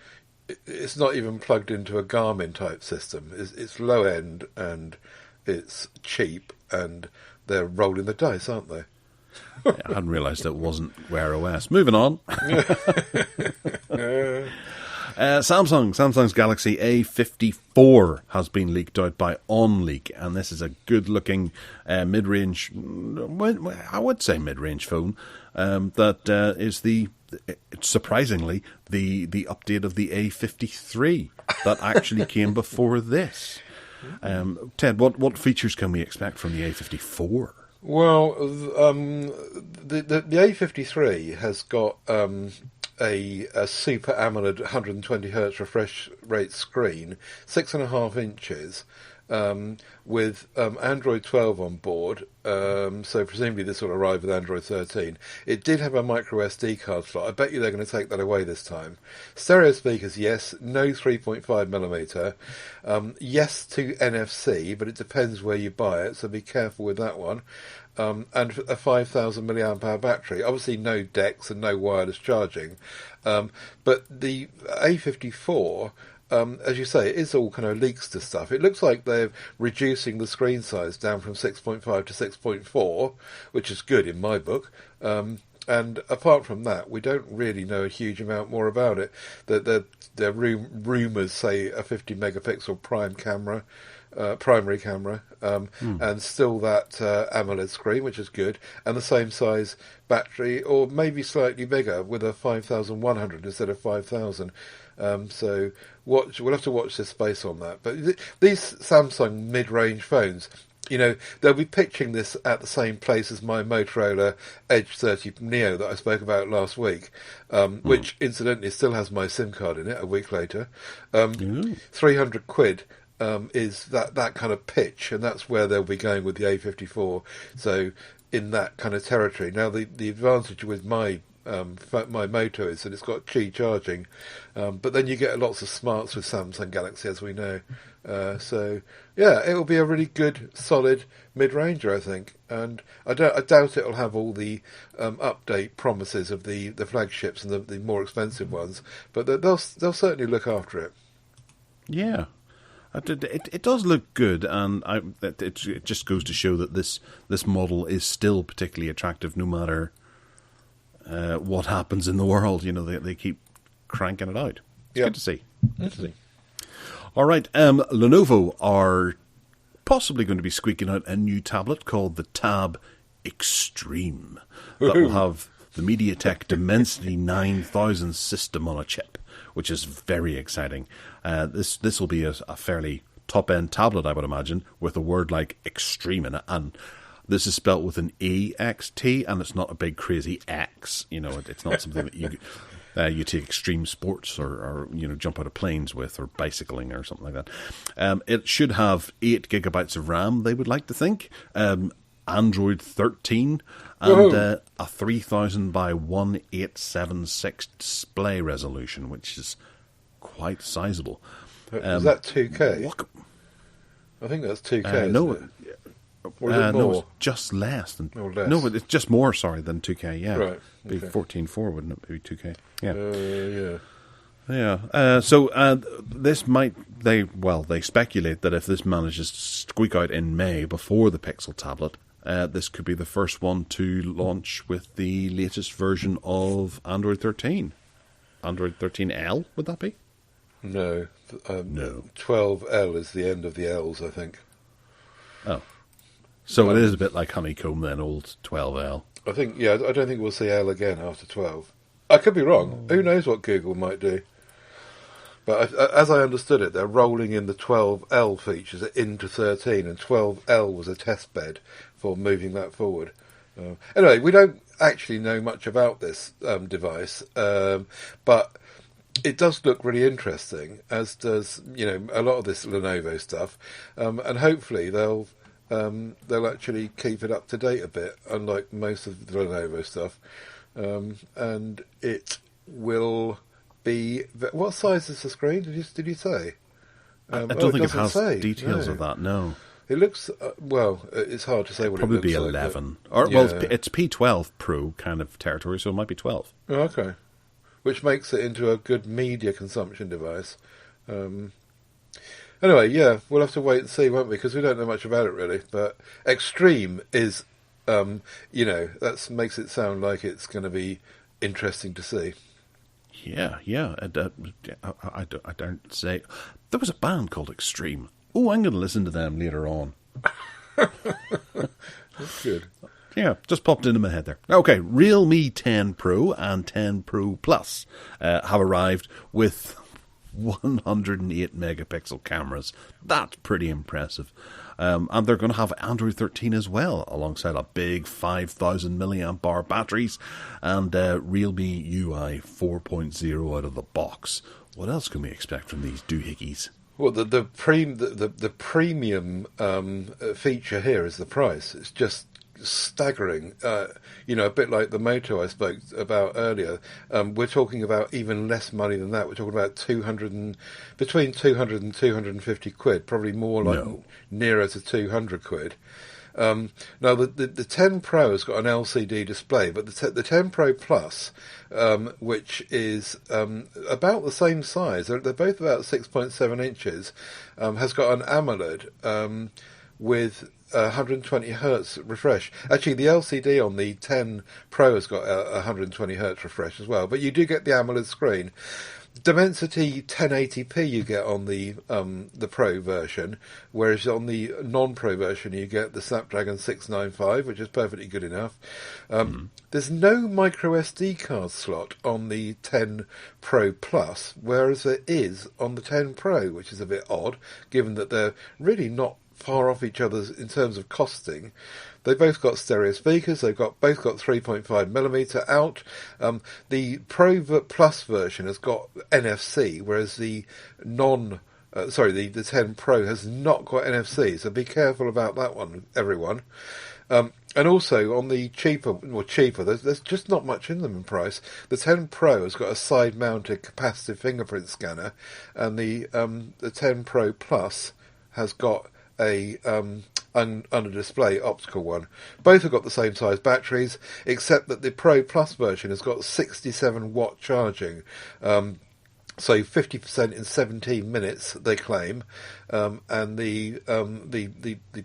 It's not even plugged into a Garmin type system. It's low end and it's cheap, and they're rolling the dice, aren't they? Yeah, I hadn't realised it wasn't Wear OS. Moving on. Samsung's Galaxy A54 has been leaked out by OnLeak, and this is a good-looking mid-range, I would say mid-range phone that is surprisingly the update of the A53 that actually came before this. Ted, what features can we expect from the A54? Well, the A53 has got a Super AMOLED 120Hz refresh rate screen, 6.5 inches, with Android 12 on board. So presumably this will arrive with Android 13. It did have a micro SD card slot. I bet you they're going to take that away this time. Stereo speakers, yes. No 3.5mm. Yes to NFC, but it depends where you buy it, so be careful with that one. And a 5,000 milliamp hour battery. Obviously no DeX and no wireless charging. But the A54... as you say, it is all kind of leaks to stuff. It looks like they're reducing the screen size down from 6.5 to 6.4, which is good in my book. And apart from that, we don't really know a huge amount more about it. The rumours say a 50 megapixel primary camera, and still that AMOLED screen, which is good, and the same size battery, or maybe slightly bigger, with a 5100 instead of 5000. So we'll have to watch this space on that. But these Samsung mid-range phones, they'll be pitching this at the same place as my Motorola Edge 30 Neo that I spoke about last week, which incidentally still has my SIM card in it a week later. 300 quid is that kind of pitch, and that's where they'll be going with the A54. So in that kind of territory. Now the advantage with my Moto is that it's got Qi charging, but then you get lots of smarts with Samsung Galaxy, as we know. So yeah, it'll be a really good, solid mid-ranger, I think. And I doubt it'll have all the update promises of the flagships and the more expensive ones, but they'll certainly look after it. Yeah. It does look good, and it just goes to show that this model is still particularly attractive, no matter what happens in the world. They keep cranking it out. It's good to see. Good to see. All right, Lenovo are possibly going to be squeaking out a new tablet called the Tab Extreme that will have the MediaTek Dimensity 9000 system on a chip, which is very exciting. This will be a fairly top-end tablet, I would imagine, with a word like extreme in it. And this is spelt with an EXT, and it's not a big crazy X. It's not something that you take extreme sports or jump out of planes with, or bicycling or something like that. It should have 8 gigabytes of RAM, they would like to think. Android 13 and Woohoo. a 3000 by 1876 display resolution, which is quite sizable. Is that 2K? What, I think that's 2K, no, isn't it? Or is it no, more? it's just less than. Or less. No, it's just more. Sorry, than 2K. Yeah, Right. Be Okay. 14.4, wouldn't it? Be 2K. Yeah. Yeah. Yeah. So this might they speculate that if this manages to squeak out in May before the Pixel tablet, this could be the first one to launch with the latest version of Android 13. Android 13L, would that be? No. No. 12L is the end of the L's, I think. Oh. So it is a bit like Honeycomb then, old 12L. I think, yeah, I don't think we'll see L again after 12. I could be wrong. Who knows what Google might do? But as I understood it, they're rolling in the 12L features into 13, and 12L was a test bed for moving that forward. Anyway, we don't actually know much about this device, but it does look really interesting, as does a lot of this Lenovo stuff, and hopefully they'll actually keep it up to date a bit, unlike most of the Lenovo stuff, and it will be. What size is the screen? Did you say? I don't think it has say. details No. of that. No, It looks it's hard to say what probably it looks be like. 11, but- or well, yeah. it's P12 Pro kind of territory, so it might be 12. Oh, okay, which makes it into a good media consumption device. Anyway, yeah, we'll have to wait and see, won't we? Because we don't know much about it really. But Extreme is, that makes it sound like it's going to be interesting to see. Yeah. I don't say. There was a band called Extreme. Oh, I'm going to listen to them later on. That's good. Yeah, just popped into my head there. Okay, Realme 10 Pro and 10 Pro Plus have arrived with 108 megapixel cameras. That's pretty impressive. And they're going to have Android 13 as well, alongside a big 5,000 milliamp hour batteries and Realme UI 4.0 out of the box. What else can we expect from these doohickeys? Well, the premium feature here is the price. It's just staggering. A bit like the Moto I spoke about earlier. We're talking about even less money than that. We're talking about between 200 and 250 quid, probably more like nearer to 200 quid. Now, the 10 Pro has got an LCD display, but the 10 Pro Plus, which is about the same size, they're both about 6.7 inches, has got an AMOLED with 120 hertz refresh. Actually, the LCD on the 10 Pro has got a 120 hertz refresh as well, but you do get the AMOLED screen. Dimensity 1080p you get on the Pro version, whereas on the non-Pro version you get the Snapdragon 695, which is perfectly good enough. There's no micro SD card slot on the 10 Pro Plus, whereas there is on the 10 Pro, which is a bit odd, given that they're really not far off each other in terms of costing. They both got stereo speakers. They've both got 3.5mm out. The Pro Plus version has got NFC, whereas the the 10 Pro has not got NFC. So be careful about that one, everyone. And also on the cheaper, there's just not much in them in price. The 10 Pro has got a side-mounted capacitive fingerprint scanner, and the 10 Pro Plus has got a under display optical one. Both have got the same size batteries, except that the Pro Plus version has got 67 watt charging. So 50% in 17 minutes, they claim, and the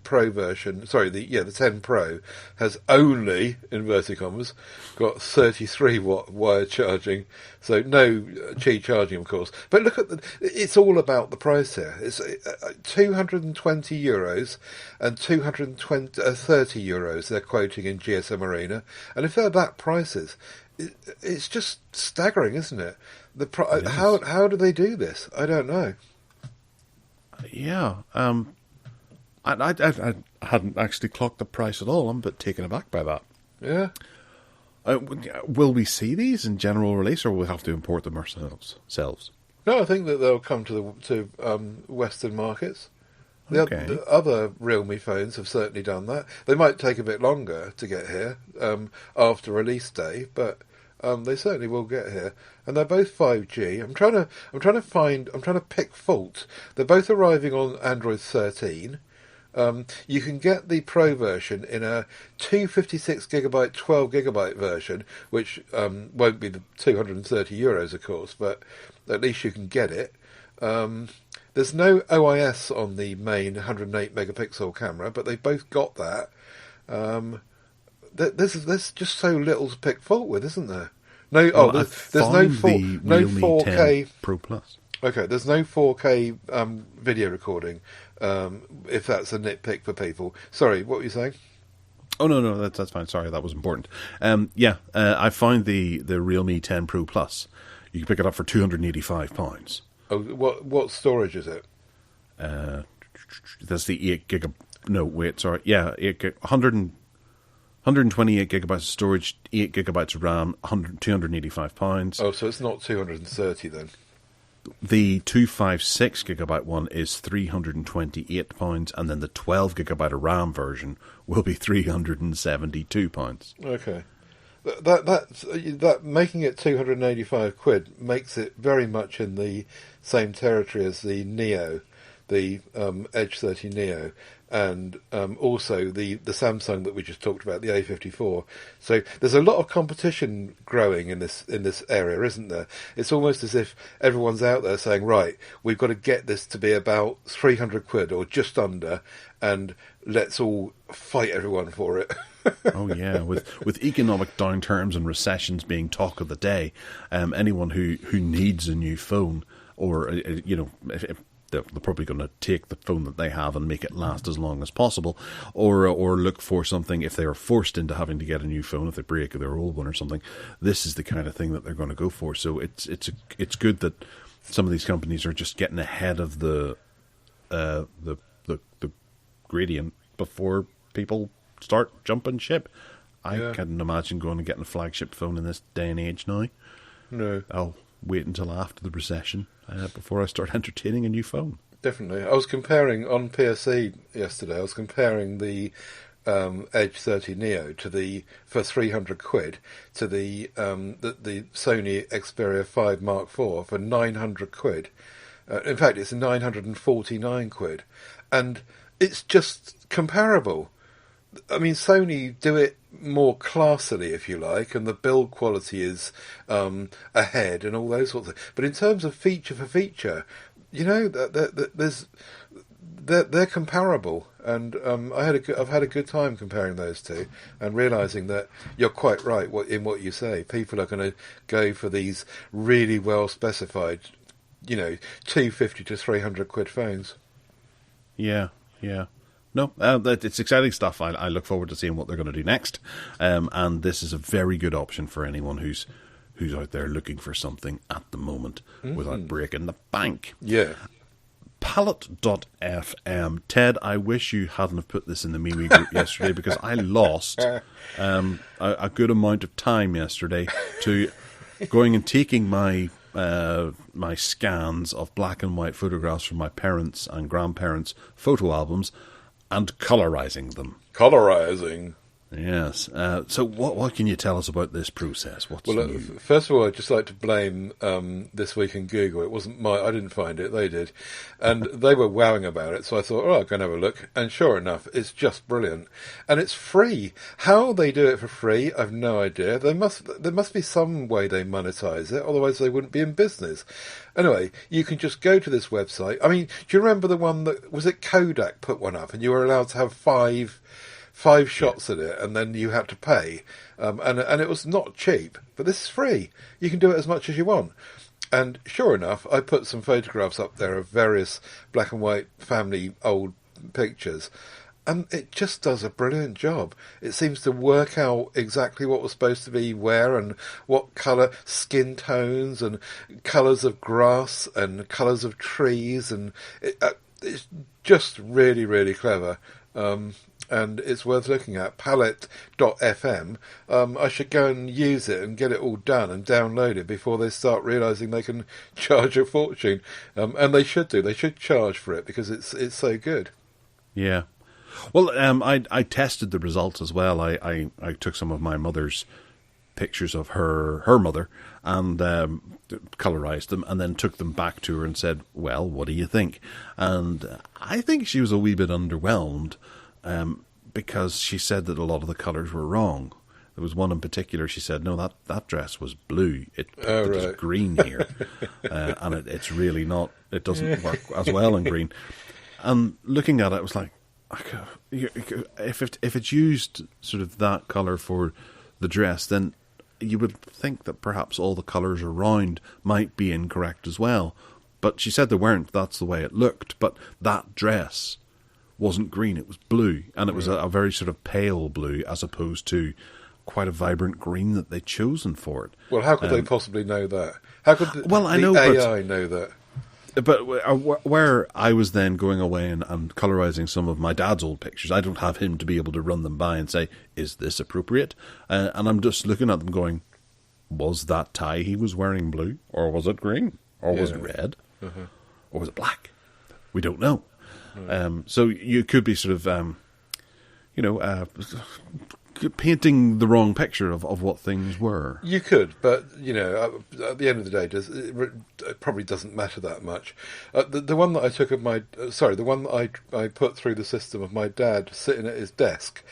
Pro version, the 10 Pro has only, inverted commas, got 33 watt wired charging, so no Qi charging, of course. But look at it's all about the price here. It's €220 and 230 euros they're quoting in GSM Arena, and if they're that prices, it's just staggering, isn't it? How do they do this? I don't know. Yeah, I hadn't actually clocked the price at all. I'm a bit taken aback by that. Yeah. Will we see these in general release, or will we have to import them ourselves? No, I think that they'll come to Western markets. Okay. The other Realme phones have certainly done that. They might take a bit longer to get here after release day, but they certainly will get here. And they're both 5G. I'm trying to pick fault. They're both arriving on Android 13. You can get the Pro version in a 256GB, 12GB version, which won't be the €230, of course, but at least you can get it. There's no OIS on the main 108 megapixel camera, but they've both got that. There's just so little to pick fault with, isn't there? No, Well, there's no Realme 4K 10 Pro Plus. Okay, there's no 4K video recording. If that's a nitpick for people. Sorry, what were you saying? Oh no, that's fine. Sorry, that was important. I found the Realme 10 Pro Plus. You can pick it up for £285. Oh, what storage is it? That's the 8 gig. No, wait, sorry. Yeah, 128 gigabytes of storage, 8 gigabytes of RAM, £285. Oh, so it's not 230 then. The 256 gigabyte one is £328, and then the 12 gigabyte of RAM version will be £372. Okay. That making it £285 makes it very much in the same territory as the Neo, the Edge 30 Neo, and also the Samsung that we just talked about, the A54. So there's a lot of competition growing in this area, isn't there? It's almost as if everyone's out there saying, right, we've got to get this to be about £300 or just under, and let's all fight everyone for it. Oh yeah, with economic downturns and recessions being talk of the day, anyone who needs a new phone, or if they're probably going to take the phone that they have and make it last as long as possible, or look for something if they are forced into having to get a new phone if they break their old one or something. This is the kind of thing that they're going to go for. So it's good that some of these companies are just getting ahead of the gradient before people start jumping ship. I can't imagine going and getting a flagship phone in this day and age now. No. I'll wait until after the recession before I start entertaining a new phone. Definitely. I was comparing on PSE yesterday. I was comparing the Edge 30 Neo for £300 to the Sony Xperia 5 Mark IV for £900. In fact, it's £949, and it's just comparable. I mean, Sony do it more classily, if you like, and the build quality is ahead and all those sorts of things. But in terms of feature for feature, they're comparable, and I've had a good time comparing those two and realising that you're quite right in what you say. People are going to go for these really well specified, £250 to £300 phones. Yeah. No, it's exciting stuff. I look forward to seeing what they're going to do next. And this is a very good option for anyone who's out there looking for something at the moment without breaking the bank. Yeah. Palette.fm. Ted, I wish you hadn't have put this in the MeWe group yesterday, because I lost a good amount of time yesterday to going and taking my scans of black and white photographs from my parents' and grandparents' photo albums and colourising them. Colourising. Yes. So what can you tell us about this process? What's new? First of all, I'd just like to blame This Week in Google. It wasn't I didn't find it, they did. And they were wowing about it, so I thought, I'll go and have a look. And sure enough, it's just brilliant. And it's free. How they do it for free, I've no idea. There must be some way they monetize it, otherwise they wouldn't be in business. Anyway, you can just go to this website. I mean, do you remember the one that, was it Kodak put one up, and you were allowed to have five shots at it, and then you had to pay, and it was not cheap, but this is free. You can do it as much as you want. And sure enough, I put some photographs up there of various black and white family old pictures, and it just does a brilliant job. It seems to work out exactly what was supposed to be where, and what colour, skin tones, and colours of grass, and colours of trees, and it's just really, really clever. And it's worth looking at. Palette.fm. I should go and use it and get it all done and download it before they start realising they can charge a fortune. And they should do. They should charge for it, because it's so good. Yeah. Well, I tested the results as well. I took some of my mother's pictures of her mother and colorized them and then took them back to her and said, well, what do you think? And I think she was a wee bit underwhelmed because she said that a lot of the colors were wrong. There was one in particular, she said, no, that dress was blue. It is green here. And it's really not, it doesn't work as well in green. And looking at it, I was like, if it's used sort of that colour for the dress, then you would think that perhaps all the colours around might be incorrect as well. But she said they weren't. That's the way it looked. But that dress wasn't green. It was blue. And it was a very sort of pale blue as opposed to quite a vibrant green that they'd chosen for it. Well, how could they possibly know that? How could the AI know that? But where I was then going away and colorizing some of my dad's old pictures, I don't have him to be able to run them by and say, is this appropriate? And I'm just looking at them going, was that tie he was wearing blue? Or was it green? Or was it red? Or was it black? We don't know. So you could be sort of, painting the wrong picture of what things were. You could, but, at the end of the day, it probably doesn't matter that much. The one that I took of the one that I put through the system of my dad sitting at his desk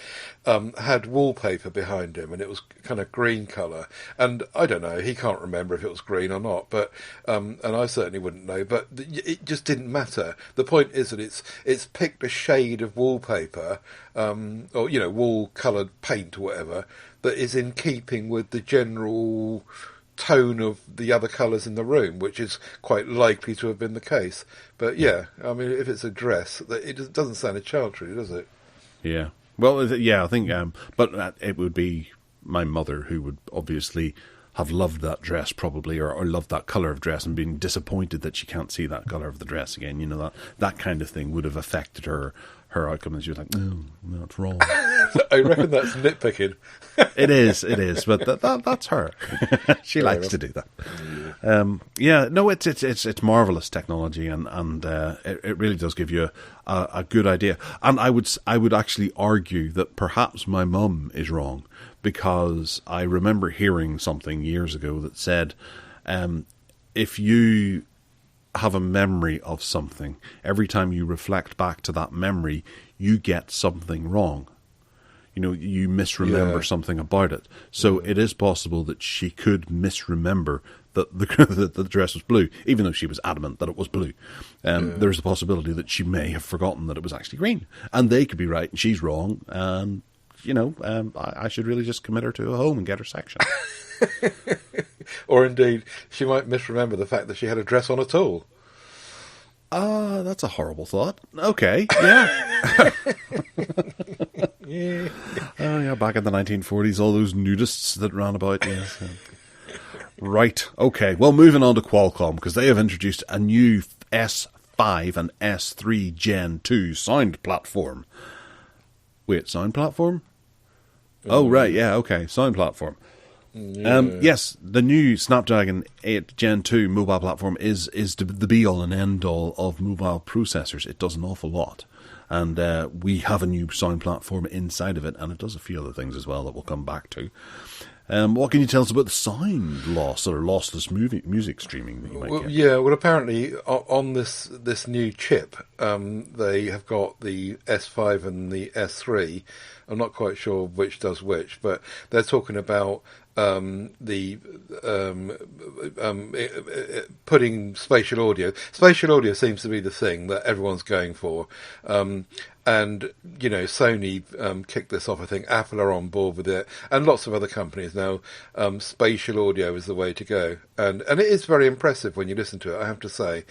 had wallpaper behind him, and it was kind of green colour. And I don't know, he can't remember if it was green or not, but and I certainly wouldn't know, but it just didn't matter. The point is that it's picked a shade of wallpaper, or, wall-coloured paint or whatever, that is in keeping with the general tone of the other colours in the room, which is quite likely to have been the case. But yeah, I mean, if it's a dress, it doesn't sound a childry, does it? Yeah. Well, yeah, I think, but it would be my mother who would obviously have loved that dress probably, or loved that colour of dress and been disappointed that she can't see that colour of the dress again. That kind of thing would have affected her outcome, and she was like, no, it's wrong. I reckon that's nitpicking. It is, but that's her. She likes to do that. It's marvellous technology, and it really does give you a good idea. And I would actually argue that perhaps my mum is wrong, because I remember hearing something years ago that said, if you have a memory of something, every time you reflect back to that memory, you get something wrong. You misremember something about it. So it is possible that she could misremember that the dress was blue, even though she was adamant that it was blue. There's a possibility that she may have forgotten that it was actually green. And they could be right and she's wrong. And, I should really just commit her to a home and get her section. Or indeed, she might misremember the fact that she had a dress on at all. That's a horrible thought. Okay, yeah. Yeah. Oh, yeah, back in the 1940s, all those nudists that ran about, yes. Right, okay. Well, moving on to Qualcomm, because they have introduced a new S5 and S3 Gen 2 sound platform. Wait, sound platform? Oh, right, yeah, okay, sound platform. Yeah. Yes, the new Snapdragon 8 Gen 2 mobile platform is the be-all and end-all of mobile processors. It does an awful lot. And we have a new sound platform inside of it, and it does a few other things as well that we'll come back to. What can you tell us about the sound loss or lossless music streaming that you might get? Yeah, well, apparently on this new chip, they have got the S5 and the S3. I'm not quite sure which does which, but they're talking about putting spatial audio. Spatial audio seems to be the thing that everyone's going for. And, Sony kicked this off. I think Apple are on board with it, and lots of other companies now. Spatial audio is the way to go. And it is very impressive when you listen to it, I have to say.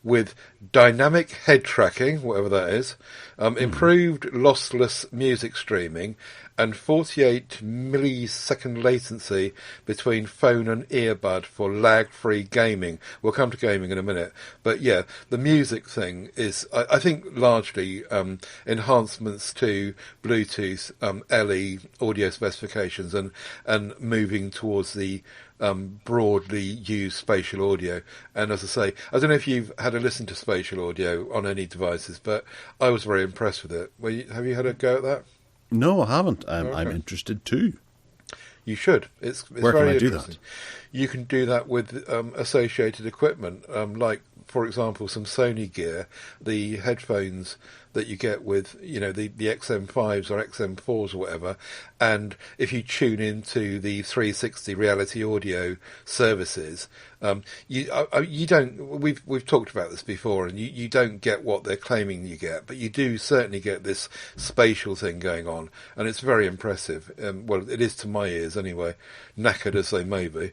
With dynamic head tracking, whatever that is, improved lossless music streaming, and 48 millisecond latency between phone and earbud for lag-free gaming. We'll come to gaming in a minute. But yeah, the music thing is, I think, largely the enhancements to Bluetooth LE audio specifications and moving towards the broadly used spatial audio. And as I say, I don't know if you've had a listen to spatial audio on any devices, but I was very impressed with it. Have you had a go at that? No, I haven't. I'm interested too. You should. It's Where very can I do interesting. You can do that with associated equipment, like, for example, some Sony gear, the headphones that you get with, the XM5s or XM4s or whatever, and if you tune into the 360 reality audio services, you don't. We've talked about this before, and you don't get what they're claiming you get, but you do certainly get this spatial thing going on, and it's very impressive. Well, it is to my ears anyway, knackered as they may be.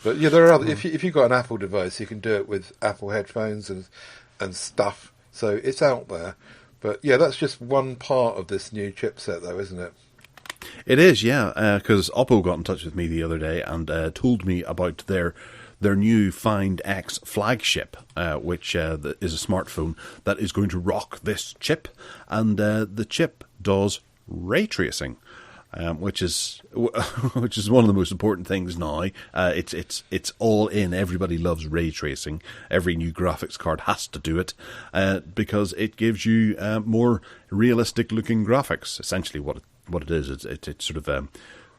But yeah, there are other, if you've got an Apple device, you can do it with Apple headphones and stuff. So it's out there. But yeah, that's just one part of this new chipset, though, isn't it? It is, yeah, because Oppo got in touch with me the other day and told me about their new Find X flagship, which is a smartphone that is going to rock this chip, and the chip does ray tracing. Which is one of the most important things now. It's all in. Everybody loves ray tracing. Every new graphics card has to do it because it gives you more realistic looking graphics. Essentially, what it is, it's sort of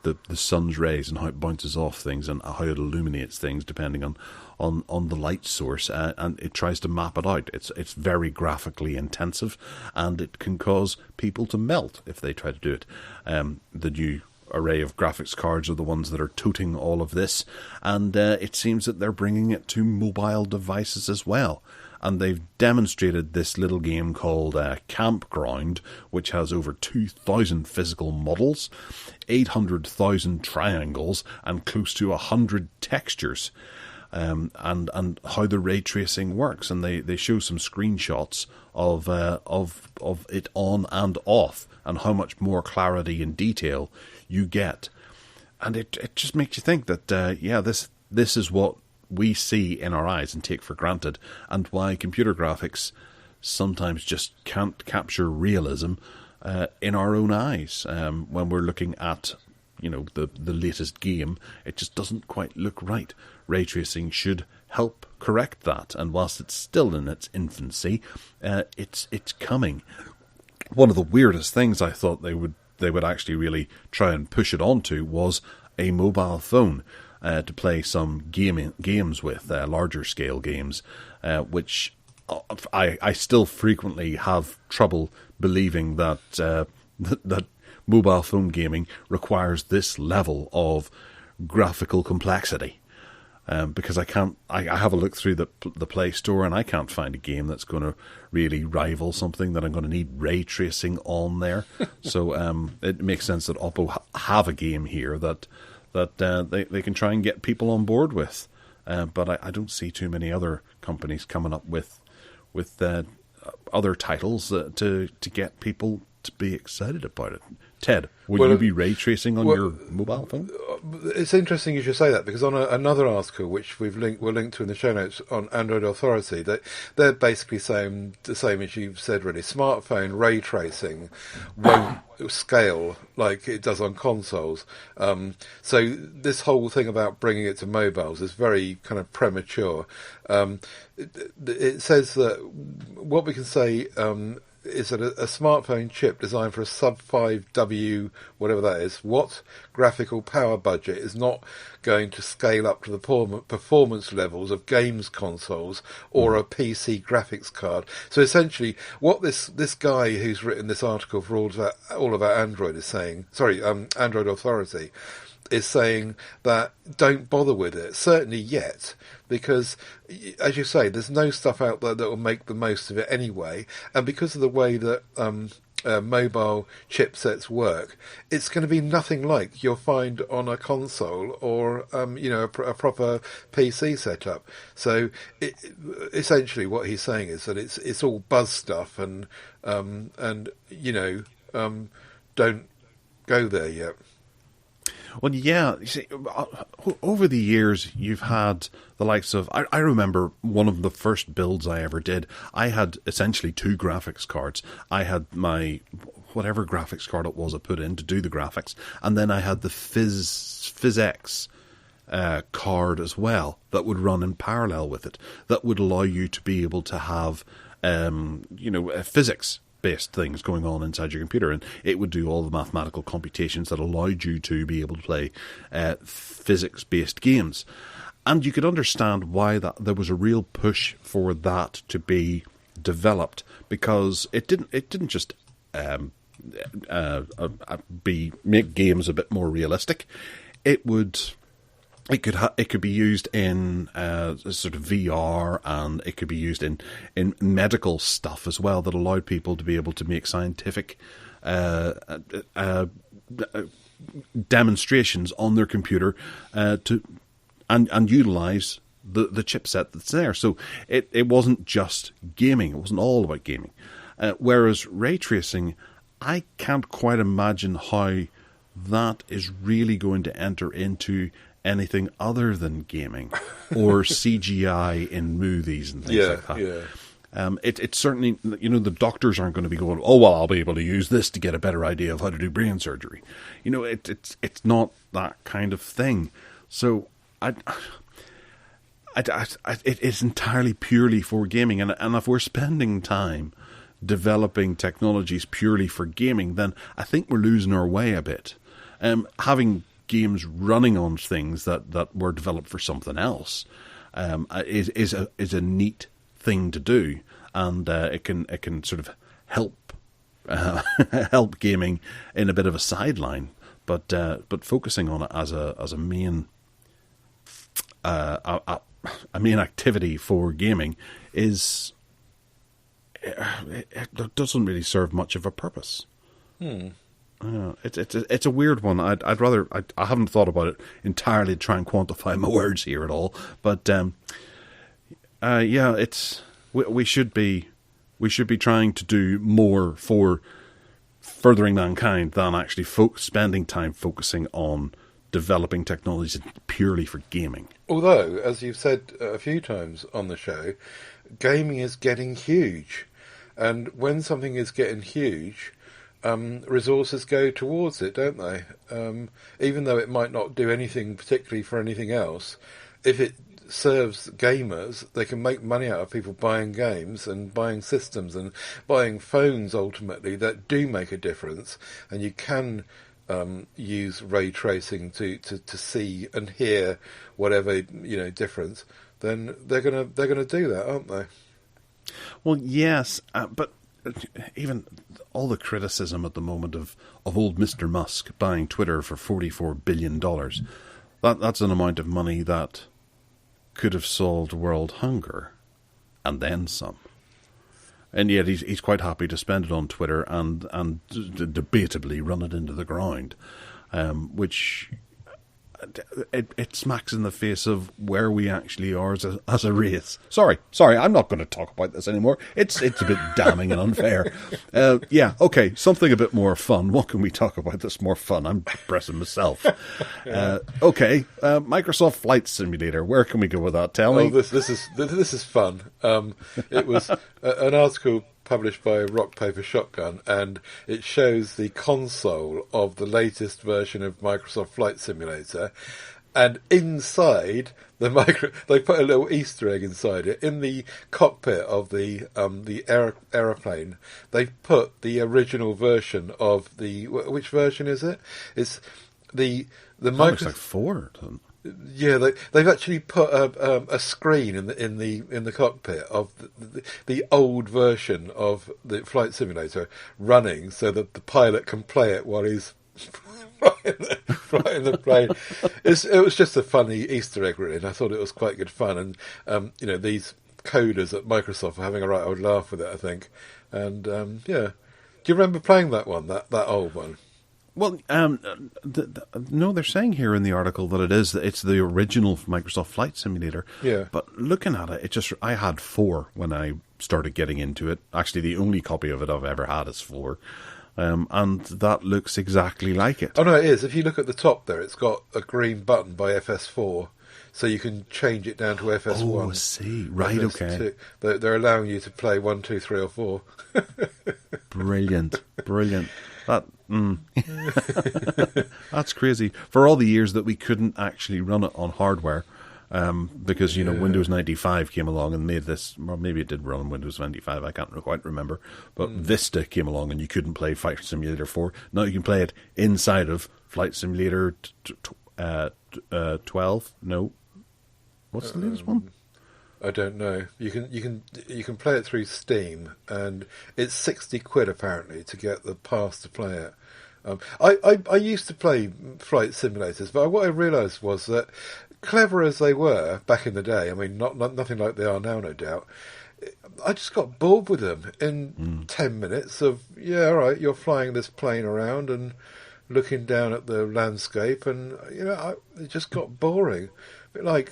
the sun's rays and how it bounces off things and how it illuminates things depending on the light source, and it tries to map it out. It's very graphically intensive, and it can cause people to melt if they try to do it. The new array of graphics cards are the ones that are toting all of this, and it seems that they're bringing it to mobile devices as well. And they've demonstrated this little game called Campground, which has over 2,000 physical models, 800,000 triangles, and close to 100 textures. And how the ray tracing works, and they show some screenshots of it on and off, and how much more clarity and detail you get, and it just makes you think that this is what we see in our eyes and take for granted, and why computer graphics sometimes just can't capture realism in our own eyes when we're looking at the latest game. It just doesn't quite look right. Ray tracing should help correct that, and whilst it's still in its infancy, it's coming. One of the weirdest things I thought they would actually really try and push it onto was a mobile phone to play some games with, larger scale games, which I still frequently have trouble believing that that mobile phone gaming requires this level of graphical complexity. Because I have a look through the Play Store, and I can't find a game that's going to really rival something that I'm going to need ray tracing on there. So it makes sense that Oppo have a game here that they can try and get people on board with. But I don't see too many other companies coming up with other titles to get people to be excited about it. Ted, will you be ray tracing on your mobile phone? It's interesting you should say that, because on another article which we'll link to in the show notes on Android Authority, that they're basically saying the same as you've said, really. Smartphone ray tracing won't scale like it does on consoles. So this whole thing about bringing it to mobiles is very kind of premature. It says that what we can say is that a smartphone chip designed for a sub-5W, whatever that is, watt graphical power budget is not going to scale up to the performance levels of games consoles or a PC graphics card. So essentially, what this guy who's written this article for all about Android is saying, Android Authority, is saying that don't bother with it, certainly yet, because, as you say, there's no stuff out there that will make the most of it anyway, and because of the way that mobile chipsets work, it's going to be nothing like you'll find on a console or a proper PC setup. So essentially what he's saying is that it's all buzz stuff, and don't go there yet. Well, yeah. You see, over the years, you've had the likes of. I remember one of the first builds I ever did. I had essentially two graphics cards. I had my whatever graphics card it was I put in to do the graphics, and then I had the PhysX card as well that would run in parallel with it. That would allow you to be able to have, physics-based things going on inside your computer, and it would do all the mathematical computations that allowed you to be able to play physics-based games. And you could understand why that there was a real push for that to be developed, because it didn't just make games a bit more realistic. It could be used in sort of VR, and it could be used in medical stuff as well, that allowed people to be able to make scientific demonstrations on their computer and utilize the chipset that's there. So it wasn't just gaming; it wasn't all about gaming. Whereas ray tracing, I can't quite imagine how that is really going to enter into anything other than gaming or CGI in movies and things like that. Yeah. It's certainly, the doctors aren't going to be going, oh, well, I'll be able to use this to get a better idea of how to do brain surgery. It's not that kind of thing. So it is entirely purely for gaming. And if we're spending time developing technologies purely for gaming, then I think we're losing our way a bit. Having games running on things that were developed for something else is a neat thing to do, and it can sort of help help gaming in a bit of a sideline, but focusing on it as a main main activity for gaming is it doesn't really serve much of a purpose. It's a weird one. I haven't thought about it entirely to try and quantify my words here at all. But we should be trying to do more for furthering mankind than actually spending time focusing on developing technologies purely for gaming. Although, as you've said a few times on the show, gaming is getting huge, and when something is getting huge, resources go towards it, don't they? Even though it might not do anything particularly for anything else, if it serves gamers, they can make money out of people buying games and buying systems and buying phones, ultimately, that do make a difference. And you can use ray tracing to see and hear whatever difference. Then they're gonna do that, aren't they? Well, yes, but even all the criticism at the moment of old Mr. Musk buying Twitter for $44 billion, that's an amount of money that could have solved world hunger, and then some. And yet he's quite happy to spend it on Twitter and debatably run it into the ground, which it smacks in the face of where we actually are as a race. Sorry, I'm not going to talk about this anymore. It's a bit damning and unfair. Okay, something a bit more fun. What can we talk about that's more fun? I'm depressing myself. Microsoft Flight Simulator. Where can we go with that? Tell me. This is fun. It was an article published by Rock Paper Shotgun, and it shows the console of the latest version of Microsoft Flight Simulator, and inside they put a little Easter egg inside it. In the cockpit of the aeroplane, they put the original version of which version is it? It's the looks like 4. Yeah, they've actually put a screen in the cockpit of the old version of the flight simulator running, so that the pilot can play it while he's flying the plane. It was just a funny Easter egg, really, and I thought it was quite good fun. And these coders at Microsoft are having a right old laugh with it, I think. And do you remember playing that one, that old one? Well, no, they're saying here in the article that it's the original Microsoft Flight Simulator. Yeah. But looking at it, I had 4 when I started getting into it. Actually, the only copy of it I've ever had is 4. and that looks exactly like it. Oh no, it is. If you look at the top there, it's got a green button by FS4, so you can change it down to FS1. Oh, I see. Right, okay. They're allowing you to play 1, 2, 3, or 4. Brilliant. That that's crazy. For all the years that we couldn't actually run it on hardware, because Windows 95 came along and made this. Well, maybe it did run on Windows 95. I can't quite remember. But Vista came along and you couldn't play Flight Simulator 4. Now you can play it inside of Flight Simulator 12. No, what's the latest one? I don't know. You can play it through Steam, and it's £60 apparently to get the pass to play it. I used to play flight simulators, but what I realised was that, clever as they were back in the day, I mean, nothing like they are now, no doubt. I just got bored with them in 10 minutes of, yeah, all right, you're flying this plane around and looking down at the landscape, and it just got boring. A bit like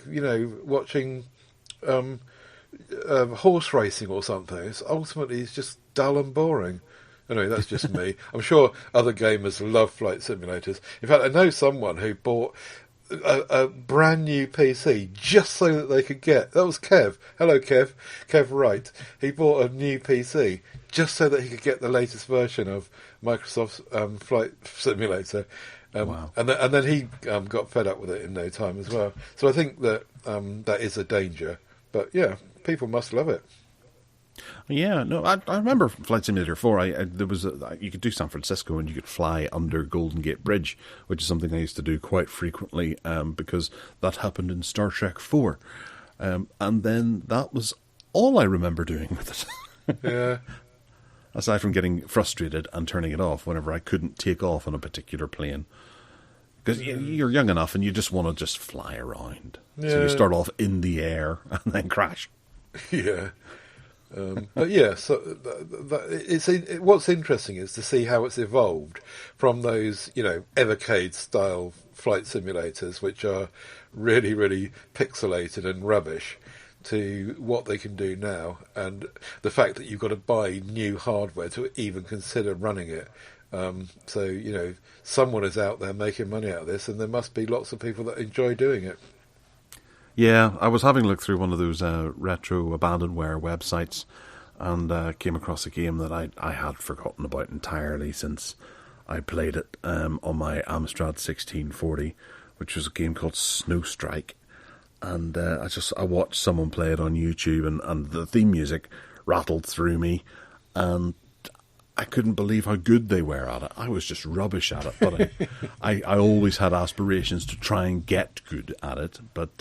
watching horse racing or something. It's just dull and boring. Anyway, that's just me. I'm sure other gamers love flight simulators. In fact, I know someone who bought a brand new PC just so that they could get... That was Kev. Hello, Kev. Kev Wright. He bought a new PC just so that he could get the latest version of Microsoft's flight simulator. Wow. And then he got fed up with it in no time as well. So I think that that is a danger. But yeah, people must love it. Yeah, no, I remember Flight Simulator 4. There was you could do San Francisco and you could fly under Golden Gate Bridge, which is something I used to do quite frequently because that happened in Star Trek 4. And then that was all I remember doing with it. Yeah. Aside from getting frustrated and turning it off whenever I couldn't take off on a particular plane. Because you're young enough and you just want to just fly around. Yeah. So you start off in the air and then crash. Yeah. But yeah, so what's interesting is to see how it's evolved from those, Evercade-style flight simulators, which are really, really pixelated and rubbish, to what they can do now, and the fact that you've got to buy new hardware to even consider running it. So, someone is out there making money out of this, and there must be lots of people that enjoy doing it. Yeah, I was having a look through one of those retro abandonware websites and came across a game that I had forgotten about entirely since I played it on my Amstrad 1640, which was a game called Snow Strike. And I watched someone play it on YouTube, and the theme music rattled through me, and I couldn't believe how good they were at it. I was just rubbish at it, but I always had aspirations to try and get good at it, but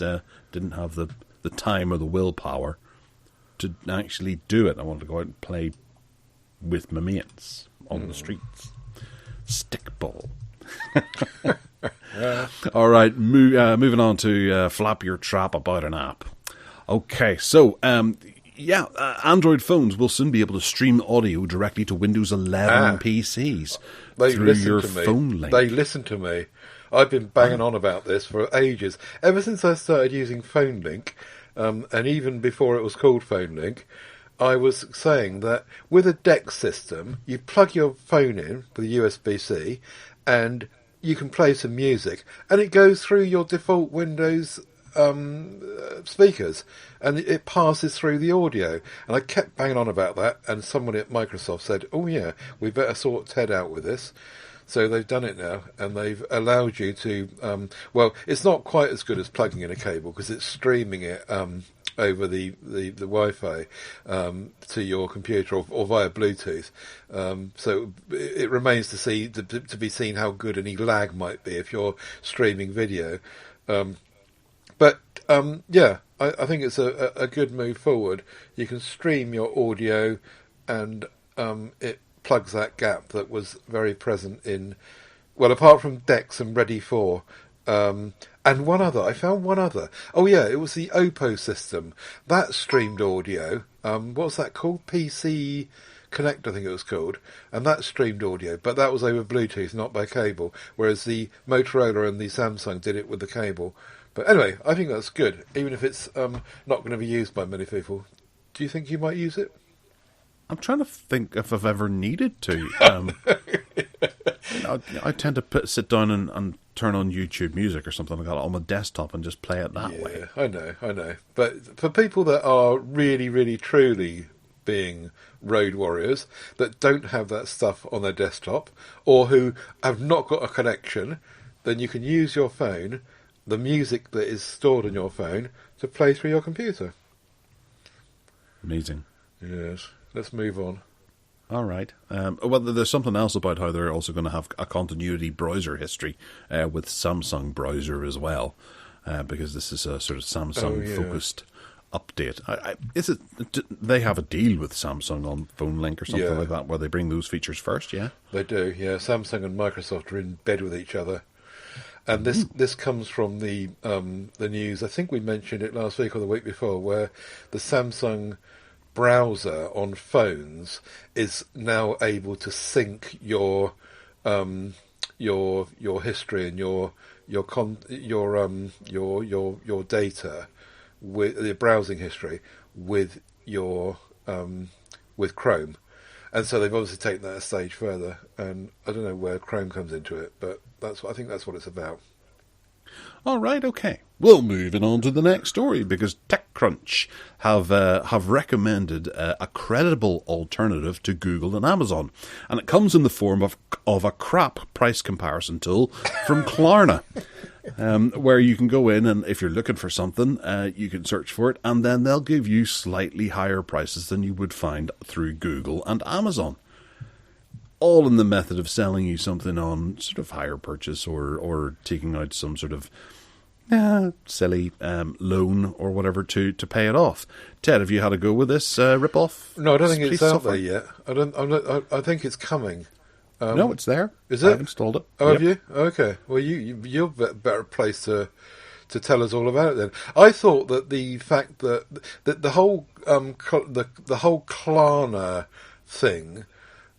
didn't have the time or the willpower to actually do it. I wanted to go out and play with my mates on the streets. Stickball. All right, moving on to Flap Your Trap about an app. Okay, so Android phones will soon be able to stream audio directly to Windows 11 PCs through your phone link. They listen to me. I've been banging on about this for ages. Ever since I started using Phone Link, and even before it was called Phone Link, I was saying that with a DeX system, you plug your phone in with a USB-C, and you can play some music, and it goes through your default Windows speakers, and it passes through the audio. And I kept banging on about that, and someone at Microsoft said, oh yeah, we better sort Ted out with this. So they've done it now, and they've allowed you to it's not quite as good as plugging in a cable, because it's streaming it over the Wi-Fi to your computer or via Bluetooth. So it remains to be seen how good any lag might be if you're streaming video. But I think it's a good move forward. You can stream your audio, and it plugs that gap that was very present in, apart from DeX and Ready 4, and one other. I found one other. Oh yeah, it was the Oppo system that streamed audio. What's that called? PC Connect, I think it was called, and that streamed audio, but that was over Bluetooth, not by cable. Whereas the Motorola and the Samsung did it with the cable. But anyway, I think that's good, even if it's not going to be used by many people. Do you think you might use it? I'm trying to think if I've ever needed to. I tend to sit down and turn on YouTube Music or something like that on my desktop and just play it that way. I know. But for people that are really, really, truly being road warriors that don't have that stuff on their desktop or who have not got a connection, then you can use your phone, the music that is stored on your phone, to play through your computer. Amazing. Yes. Let's move on. All right. Well, there's something else about how they're also going to have a continuity browser history with Samsung browser as well, because this is a sort of Samsung-focused update. They have a deal with Samsung on Phone Link or something like that, where they bring those features first, yeah? They do, yeah. Samsung and Microsoft are in bed with each other. And this comes from the news, I think we mentioned it last week or the week before, where the Samsung browser on phones is now able to sync your history and your data with the browsing history with your with Chrome, and so they've obviously taken that a stage further. And I don't know where Chrome comes into it, but I think that's what it's about. All right, okay. Well, moving on to the next story, because TechCrunch have recommended a credible alternative to Google and Amazon, and it comes in the form of a crap price comparison tool from Klarna, where you can go in and if you're looking for something, you can search for it, and then they'll give you slightly higher prices than you would find through Google and Amazon. All in the method of selling you something on sort of higher purchase or taking out some sort of silly loan or whatever to pay it off. Ted, have you had a go with this rip-off? No, I don't think it's out there yet. I think it's coming. No, it's there. Is it? I've installed it. Oh, have you? Okay. Well, you're better placed to tell us all about it then. I thought that the fact that the whole the whole Klarna thing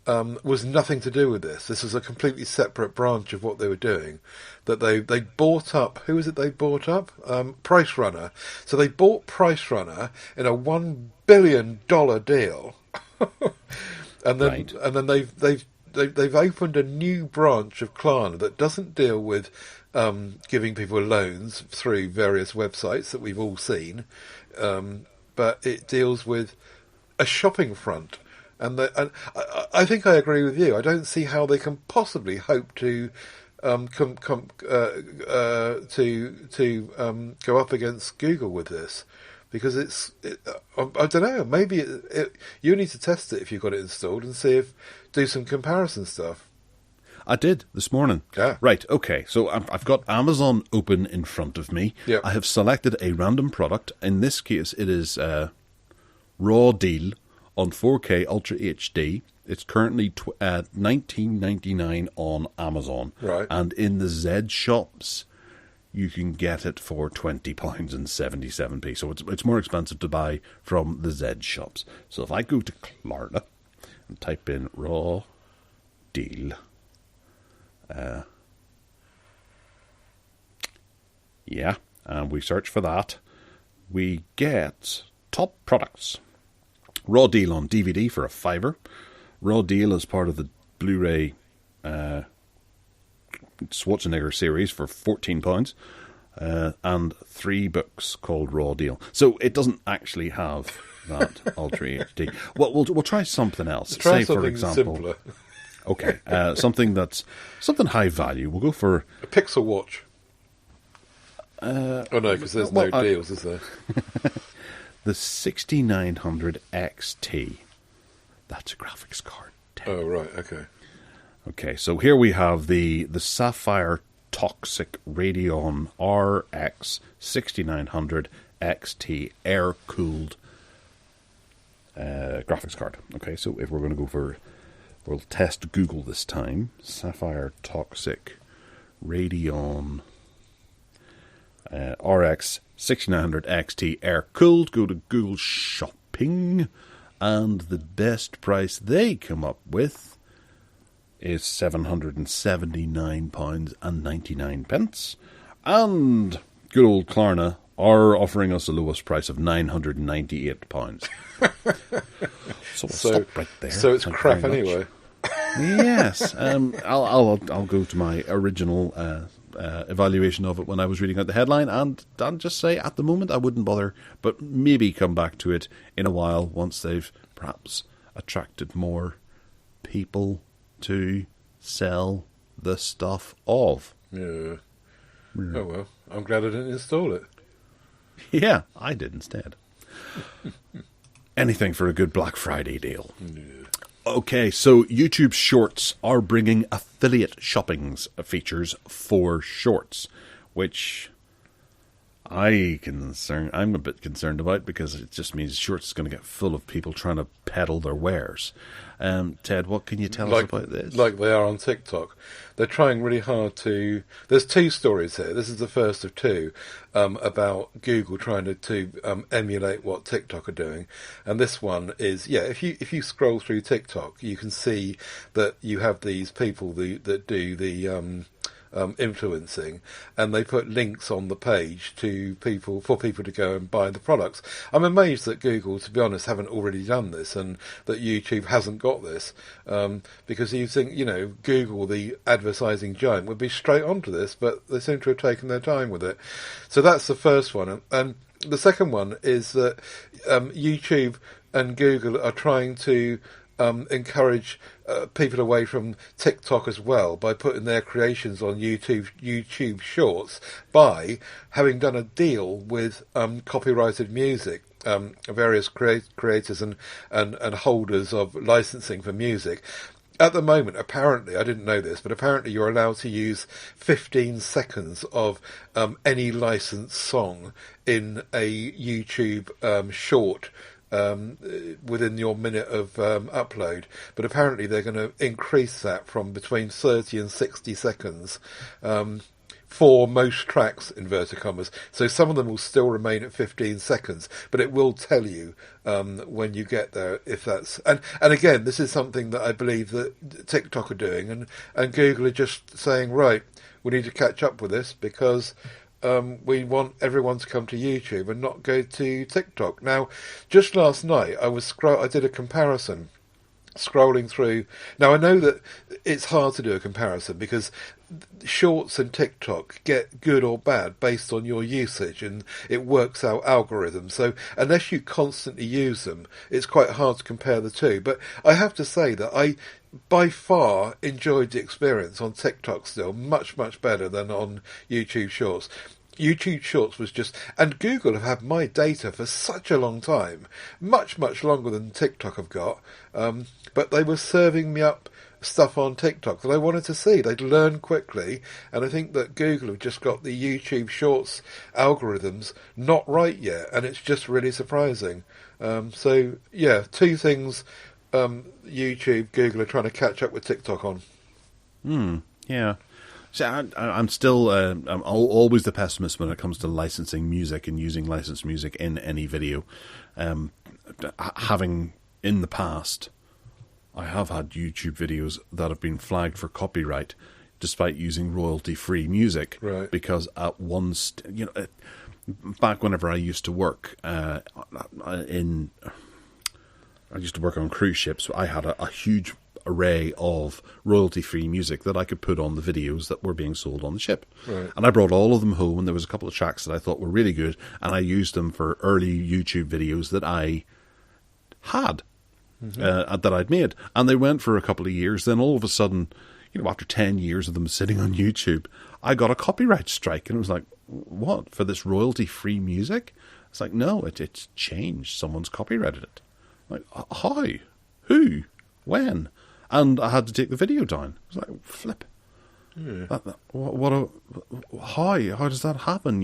was nothing to do with this. This was a completely separate branch of what they were doing. That they bought up. Who was it they bought up? Price Runner. So they bought Price Runner in a $1 billion deal, and then they've opened a new branch of Klarna that doesn't deal with giving people loans through various websites that we've all seen, but it deals with a shopping front. And I think I agree with you. I don't see how they can possibly hope to go up against Google with this, because I don't know. Maybe you need to test it if you've got it installed and do some comparison stuff. I did this morning. Yeah. Right, okay. So I've got Amazon open in front of me. Yep. I have selected a random product. In this case, it is Raw Deal on 4K Ultra HD. It's currently $19.99 on Amazon. Right. And in the Z shops, you can get it for £20.77. So it's more expensive to buy from the Z shops. So if I go to Klarna and type in Raw Deal, and we search for that, we get top products. Raw Deal on DVD for $5. Raw Deal as part of the Blu-ray Schwarzenegger series for £14, and 3 books called Raw Deal. So it doesn't actually have that Ultra HD. Well, we'll try something else. Try Say, something for example, simpler. Okay, something high value. We'll go for A Pixel Watch. Oh no, because there's no deals, is there? The 6900 XT. That's a graphics card. Oh right, okay. Okay, so here we have the Sapphire Toxic Radeon RX 6900 XT air-cooled graphics card. Okay, so if we're going to go for, we'll test Google this time. Sapphire Toxic Radeon RX 6900 XT air-cooled. Go to Google Shopping, and the best price they come up with is £779.99. And good old Klarna are offering us the lowest price of £998. So we'll stop right there. So it's Thank you crap very much. anyway. Yes, I'll go to my original evaluation of it when I was reading out the headline, and just say at the moment I wouldn't bother, but maybe come back to it in a while once they've perhaps attracted more people to sell the stuff of. Yeah. Oh well, I'm glad I didn't install it. Yeah, I did instead. Anything for a good Black Friday deal. Yeah. Okay, so YouTube Shorts are bringing affiliate shopping features for Shorts, which I'm a bit concerned about because it just means Shorts is going to get full of people trying to peddle their wares. Ted, what can you tell us about this? Like they are on TikTok. They're trying really hard to... There's two stories here. This is the first of two about Google trying to emulate what TikTok are doing. And this one is, if you scroll through TikTok, you can see that you have these people that do the... influencing, and they put links on the page for people to go and buy the products. I'm amazed that Google, to be honest, haven't already done this, and that YouTube hasn't got this, because you think, Google, the advertising giant, would be straight onto this, but they seem to have taken their time with it. So that's the first one, and the second one is that YouTube and Google are trying to encourage people away from TikTok as well by putting their creations on YouTube Shorts, by having done a deal with copyrighted music, various creators and holders of licensing for music. At the moment, apparently, I didn't know this, but apparently you're allowed to use 15 seconds of any licensed song in a YouTube short within your minute of upload, but apparently they're going to increase that from between 30 and 60 seconds for most tracks, inverted commas. So some of them will still remain at 15 seconds, but it will tell you when you get there if that's... And again, this is something that I believe that TikTok are doing, and Google are just saying, right, we need to catch up with this because... we want everyone to come to YouTube and not go to TikTok. Now, just last night, I did a comparison, scrolling through. Now, I know that it's hard to do a comparison because Shorts and TikTok get good or bad based on your usage, and it works out algorithms. So unless you constantly use them, it's quite hard to compare the two. But I have to say that I by far enjoyed the experience on TikTok still much, much better than on YouTube Shorts. YouTube Shorts was just... And Google have had my data for such a long time, much, much longer than TikTok have got, but they were serving me up stuff on TikTok that I wanted to see. They'd learn quickly, and I think that Google have just got the YouTube Shorts algorithms not right yet, and it's just really surprising. So, yeah, two things... YouTube, Google are trying to catch up with TikTok on. Yeah. So I'm still I'm always the pessimist when it comes to licensing music and using licensed music in any video. Having in the past, I have had YouTube videos that have been flagged for copyright, despite using royalty-free music. Right. Because at one, back whenever I used to work I used to work on cruise ships, so I had a huge array of royalty-free music that I could put on the videos that were being sold on the ship. Right. And I brought all of them home, and there was a couple of tracks that I thought were really good, and I used them for early YouTube videos that I had, that I'd made. And they went for a couple of years. Then all of a sudden, after 10 years of them sitting on YouTube, I got a copyright strike, and it was like, what, for this royalty-free music? It's like, no, it's changed. Someone's copyrighted it. Like, how? Who? When? And I had to take the video down. I was like, flip. Yeah. How does that happen?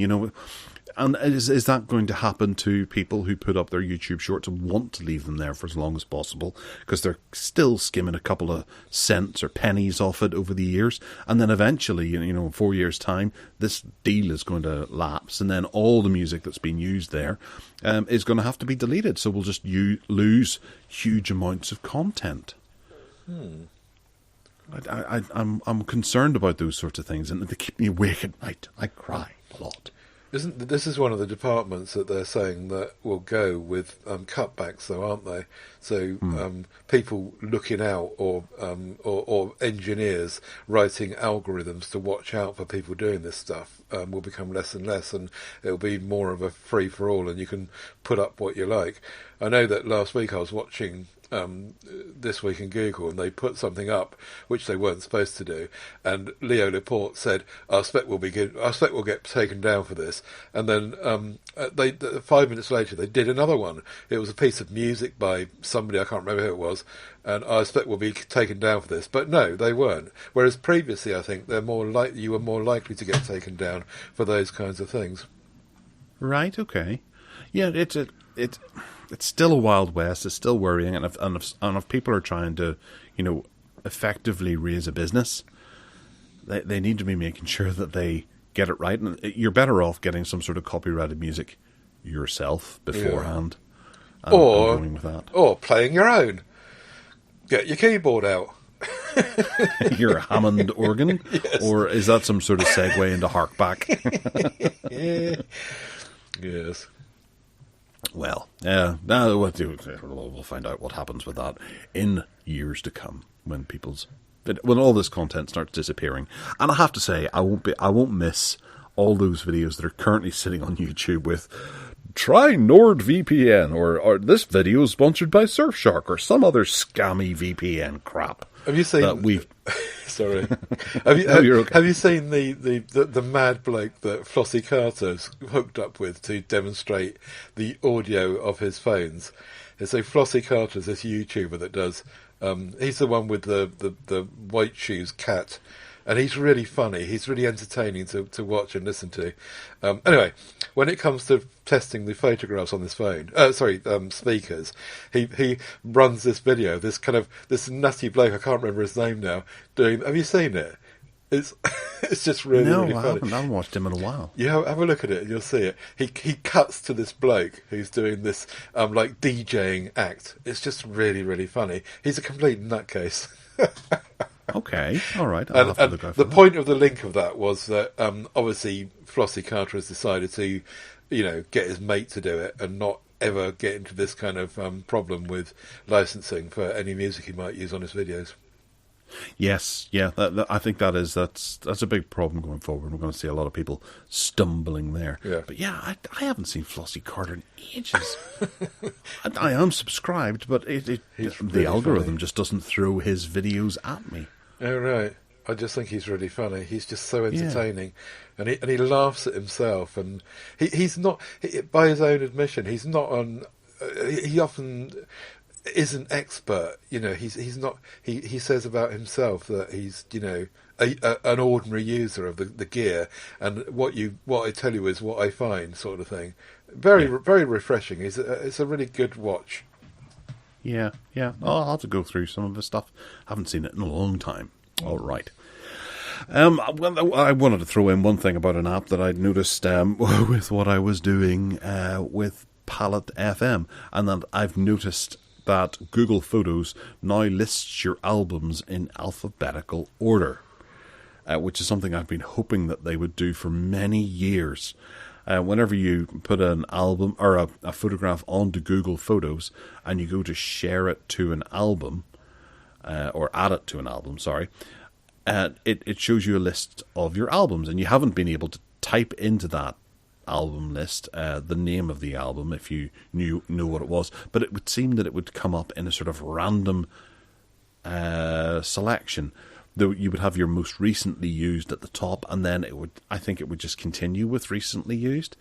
And is that going to happen to people who put up their YouTube Shorts and want to leave them there for as long as possible because they're still skimming a couple of cents or pennies off it over the years, and then eventually, in 4 years' time, this deal is going to lapse, and then all the music that's been used there is going to have to be deleted. So we'll just lose huge amounts of content. I'm concerned about those sorts of things, and they keep me awake at night. I cry a lot. Isn't this is one of the departments that they're saying that will go with cutbacks, though, aren't they? So people looking out, or engineers writing algorithms to watch out for people doing this stuff will become less and less, and it'll be more of a free for all, and you can put up what you like. I know that last week I was watching This Week in Google, and they put something up which they weren't supposed to do, and Leo Laporte said, "I expect we'll get taken down for this." And then 5 minutes later they did another one. It was a piece of music by somebody, I can't remember who it was, and "I expect we'll be taken down for this." But no, they weren't. Whereas previously, I think you were more likely to get taken down for those kinds of things. Right. Okay. Yeah. It's still a wild west. It's still worrying, and if people are trying to, effectively raise a business, they need to be making sure that they get it right. And you're better off getting some sort of copyrighted music yourself beforehand, and going with that, or playing your own. Get your keyboard out. Your Hammond organ, Yes. Or is that some sort of segue into harkback? Yes. Well, we'll find out what happens with that in years to come when all this content starts disappearing. And I have to say, I won't miss all those videos that are currently sitting on YouTube with "Try NordVPN" or "This video is sponsored by Surfshark" or some other scammy VPN crap. Have you seen that we've? Sorry. Have you? No, you're okay. Have you seen the mad bloke that Flossie Carter's hooked up with to demonstrate the audio of his phones? And so Flossie Carter's this YouTuber that does. He's the one with the white shoes cat. And he's really funny. He's really entertaining to watch and listen to. Anyway, when it comes to testing the photographs on this phone, speakers, he runs this video. This nutty bloke, I can't remember his name now. Have you seen it? It's just really No, really I funny. haven't watched him in a while. You have a look at it and you'll see it. He cuts to this bloke who's doing this like DJing act. It's just really really funny. He's a complete nutcase. Okay, all right. I'll have to look out for The that. point of the link of that was that obviously Flossie Carter has decided to, get his mate to do it and not ever get into this kind of problem with licensing for any music he might use on his videos. Yes, yeah. I think that's a big problem going forward. We're going to see a lot of people stumbling there. Yeah. But yeah, I haven't seen Flossie Carter in ages. I am subscribed, but the really algorithm funny. just doesn't throw his videos at me. Oh right. I just think he's really funny. He's just so entertaining, and he laughs at himself. And he's not, by his own admission, he's not on. He often isn't expert. He's not. He says about himself that he's an ordinary user of the gear, and what I tell you is what I find, sort of thing. Very refreshing. It's a really good watch. Yeah. I'll have to go through some of his stuff. Haven't seen it in a long time. All right. Well, I wanted to throw in one thing about an app that I'd noticed with what I was doing with Palette FM, and that I've noticed that Google Photos now lists your albums in alphabetical order, which is something I've been hoping that they would do for many years. Whenever you put an album or a photograph onto Google Photos and you go to share it to an album, or add it to an album, sorry, it shows you a list of your albums, and you haven't been able to type into that album list the name of the album if you knew what it was, but it would seem that it would come up in a sort of random selection. Though you would have your most recently used at the top, and then I think it would just continue with recently used.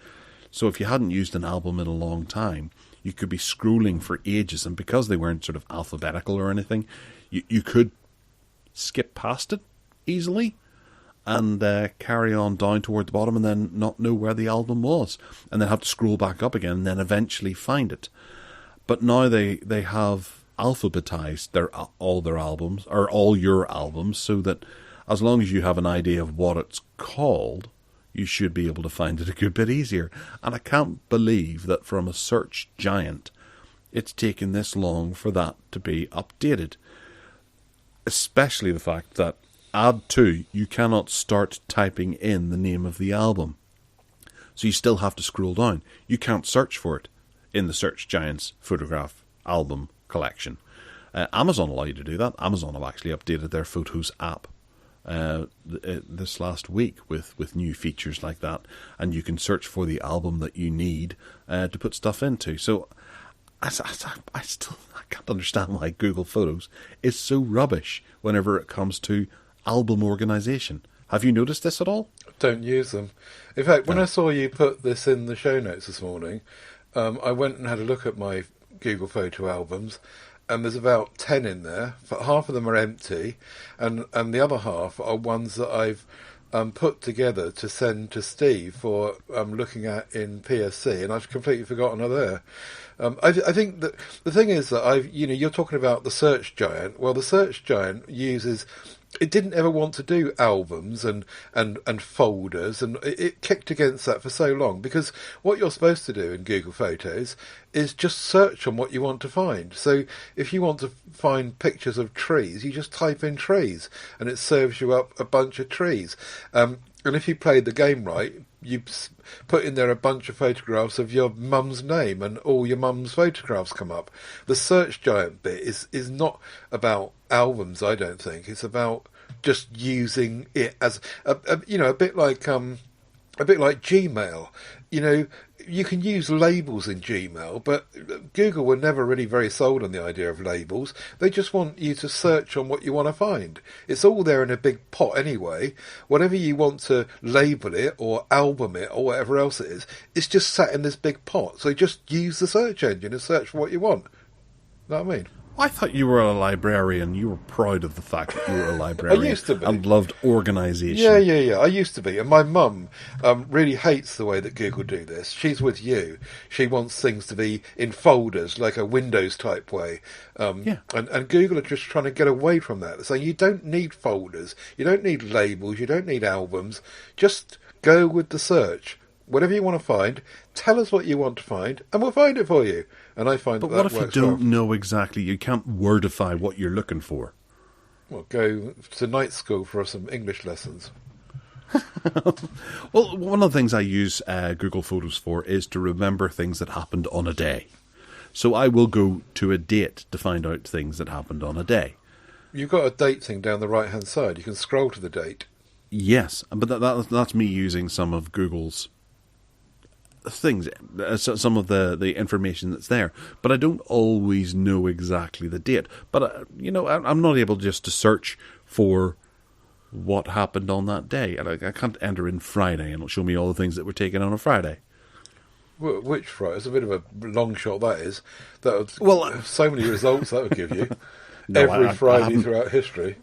So if you hadn't used an album in a long time, you could be scrolling for ages, and because they weren't sort of alphabetical or anything, you could skip past it easily and carry on down toward the bottom and then not know where the album was, and then have to scroll back up again and then eventually find it. But now they have alphabetized all their albums, or all your albums, so that as long as you have an idea of what it's called, you should be able to find it a good bit easier. And I can't believe that from a search giant it's taken this long for that to be updated. Especially the fact that add to, you cannot start typing in the name of the album. So you still have to scroll down. You can't search for it in the Search Giants photograph album collection. Amazon allow you to do that. Amazon have actually updated their Photos app this last week with new features like that, and you can search for the album that you need to put stuff into. So I can't understand why Google Photos is so rubbish whenever it comes to album organisation. Have you noticed this at all? Don't use them. In fact, when I saw you put this in the show notes this morning, I went and had a look at my Google Photo albums, and there's about 10 in there. Half of them are empty, and the other half are ones that I've put together to send to Steve for looking at in PSC, and I've completely forgotten are there. I think that the thing is that you're talking about the Search Giant. Well, the Search Giant uses. It didn't ever want to do albums and folders, and it kicked against that for so long, because what you're supposed to do in Google Photos is just search on what you want to find. So if you want to find pictures of trees, you just type in trees, and it serves you up a bunch of trees. And if you played the game right, you put in there a bunch of photographs of your mum's name, and all your mum's photographs come up. The Search Giant bit is not about albums, I don't think. It's about just using it as a bit like Gmail. You can use labels in Gmail, but Google were never really very sold on the idea of labels. They just want you to search on what you want to find. It's all there in a big pot anyway. Whatever you want to label it or album it or whatever else it is, it's just sat in this big pot. So just use the search engine and search for what you want. Know what I mean? I thought you were a librarian. You were proud of the fact that you were a librarian. I used to be. And loved organisation. Yeah. I used to be. And my mum really hates the way that Google do this. She's with you. She wants things to be in folders, like a Windows type way. And Google are just trying to get away from that. They're saying you don't need folders. You don't need labels. You don't need albums. Just go with the search. Whatever you want to find, tell us what you want to find, and we'll find it for you. And I find but that what if you don't well. know exactly? You can't wordify what you're looking for. Well, go to night school for some English lessons. Well, one of the things I use Google Photos for is to remember things that happened on a day. So I will go to a date to find out things that happened on a day. You've got a date thing down the right-hand side. You can scroll to the date. Yes, but that's me using some of Google's things, some of the information that's there, but I don't always know exactly the date. But I'm not able just to search for what happened on that day, and I can't enter in Friday and it'll show me all the things that were taken on a Friday. Which Friday? It's a bit of a long shot. That is. So many results that would give you. Every Friday throughout history.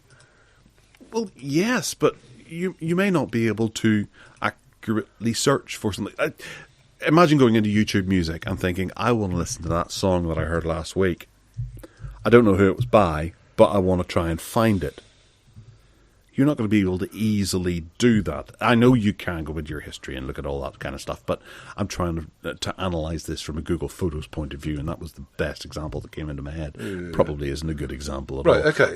Well, yes, but you may not be able to accurately search for something. Imagine going into YouTube Music and thinking, I want to listen to that song that I heard last week. I don't know who it was by, but I want to try and find it. You're not going to be able to easily do that. I know you can go into your history and look at all that kind of stuff, but I'm trying to analyse this from a Google Photos point of view, and that was the best example that came into my head. Probably isn't a good example at all. Right, okay.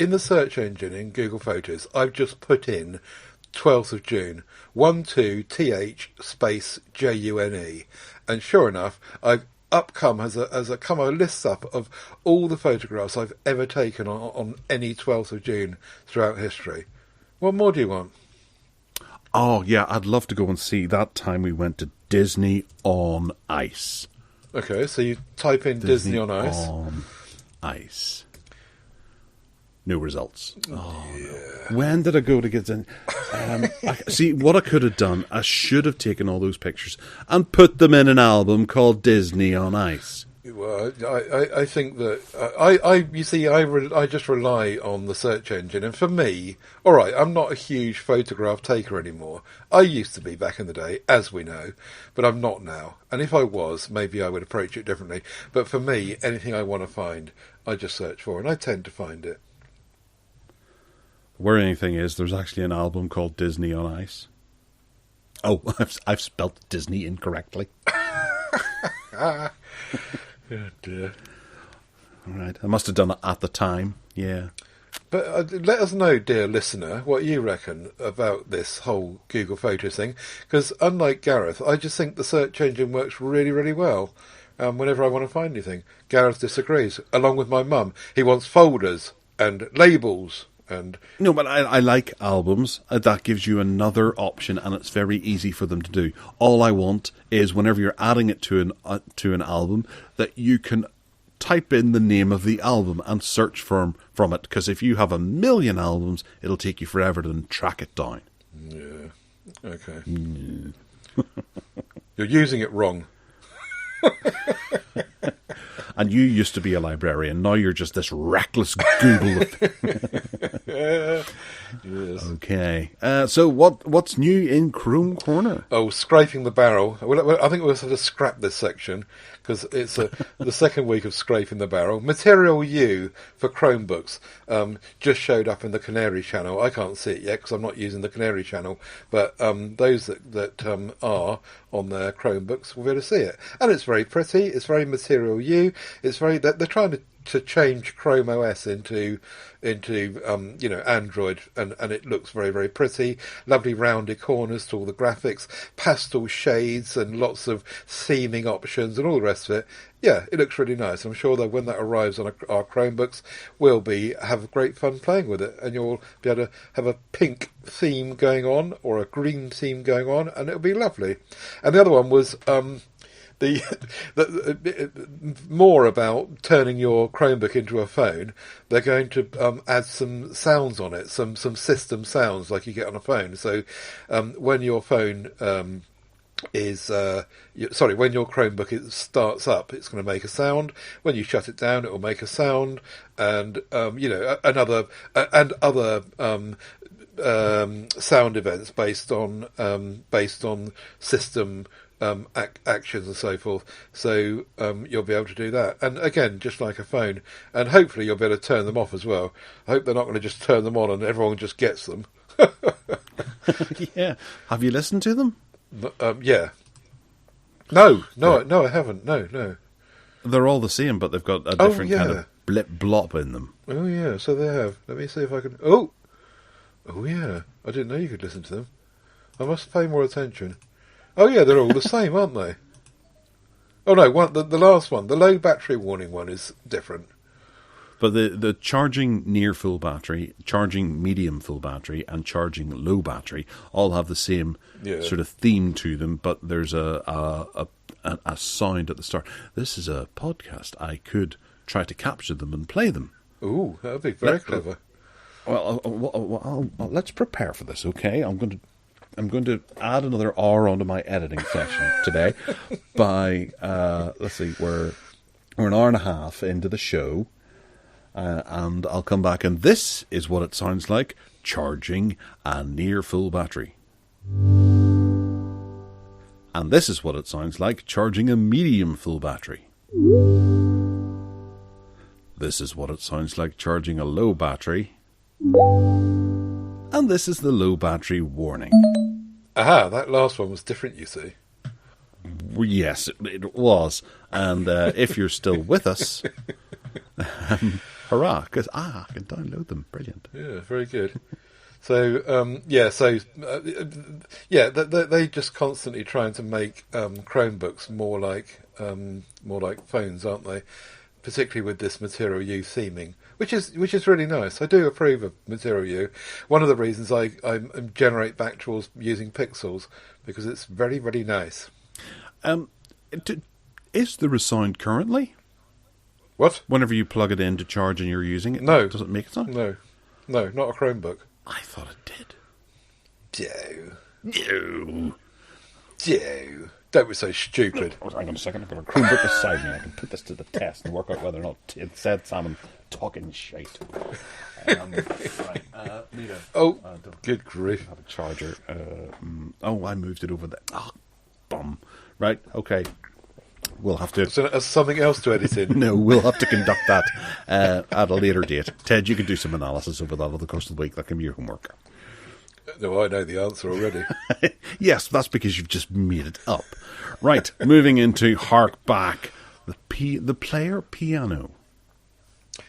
In the search engine in Google Photos, I've just put in 12th of June, 12th space JUNE, and sure enough, a list up of all the photographs I've ever taken on any 12th of June throughout history. What more do you want? Oh yeah, I'd love to go and see that time we went to Disney on Ice. Okay, so you type in Disney on Ice. On Ice. No results. Oh, yeah. No. When did I go to get in? See, what I could have done, I should have taken all those pictures and put them in an album called Disney on Ice. Well, I think that I just rely on the search engine, and for me, all right, I'm not a huge photograph taker anymore. I used to be back in the day, as we know, but I'm not now. And if I was, maybe I would approach it differently. But for me, anything I want to find, I just search for, and I tend to find it. The worrying thing is, there's actually an album called Disney on Ice. Oh, I've spelt Disney incorrectly. Oh dear. All right, I must have done it at the time. Yeah. But let us know, dear listener, what you reckon about this whole Google Photos thing. Because unlike Gareth, I just think the search engine works really, really well whenever I want to find anything. Gareth disagrees, along with my mum. He wants folders and labels and... No, but I like albums. That gives you another option, and it's very easy for them to do. All I want is whenever you're adding it to an album, that you can type in the name of the album and search from it. Because if you have 1 million albums, it'll take you forever to track it down. Yeah. Okay. Yeah. You're using it wrong. And you used to be a librarian. Now you're just this reckless Google. Yes. Okay. So what's new in Chrome Corner? Oh, scraping the barrel. Well, I think we'll have to scrap this section because it's the second week of scraping the barrel. Material U for Chromebooks just showed up in the Canary channel. I can't see it yet because I'm not using the Canary channel, but those that are on their Chromebooks will be able to see it. And it's very pretty. It's very Material U. It's very... They're trying to change Chrome OS into Android, and it looks very, very pretty. Lovely rounded corners to all the graphics, pastel shades and lots of theming options and all the rest of it. Yeah, it looks really nice. I'm sure that when that arrives on our Chromebooks, we'll have great fun playing with it, and you'll be able to have a pink theme going on or a green theme going on, and it'll be lovely. And the other one was the more about turning your Chromebook into a phone. They're going to add some sounds on it, some system sounds like you get on a phone. So when your phone when your Chromebook starts up, it's going to make a sound. When you shut it down, it will make a sound, and other sound events based on system actions and so forth. So you'll be able to do that, and again, just like a phone, and hopefully you'll be able to turn them off as well. I hope they're not going to just turn them on and everyone just gets them. Yeah. Have you listened to them? Yeah. No, I haven't. No. They're all the same, but they've got a different kind of blip blop in them. Oh yeah, so they have. Let me see if I can. Oh yeah, I didn't know you could listen to them. I must pay more attention. Oh yeah, they're all the same, aren't they? Oh no, the last one, the low battery warning one, is different. But the charging near full battery, charging medium full battery, and charging low battery all have the same sort of theme to them. But there's a sound at the start. This is a podcast. I could try to capture them and play them. Ooh, that would be very clever. Well, let's prepare for this, okay? I'm going to add another hour onto my editing session today. By let's see, we're an hour and a half into the show. And I'll come back, and this is what it sounds like charging a near full battery. And this is what it sounds like charging a medium full battery. This is what it sounds like charging a low battery. And this is the low battery warning. Aha, that last one was different, you see. Yes, it was. And if you're still with us... hurrah, because I can download them. Brilliant. Yeah, very good. So, they just constantly trying to make Chromebooks more like phones, aren't they? Particularly with this Material U theming, which is really nice. I do approve of Material U. One of the reasons I generate back towards using pixels, because it's very, very nice. Is there a sound currently? What? Whenever you plug it in to charge and you're using it? No. Does it make a sound? No, not a Chromebook. I thought it did. No. Don't be so stupid. Hang on a second, I've got a Chromebook beside me. I can put this to the test and work out whether or not it said Salmon talking shite. Right. Good grief. I have a charger. I moved it over there. Oh, bum. Right, okay. We'll have to... So something else to edit in? No, we'll have to conduct that at a later date. Ted, you can do some analysis over that over the course of the week. That can be your homework. No, I know the answer already. Yes, that's because you've just made it up. Right, moving into Hark Back, the player piano.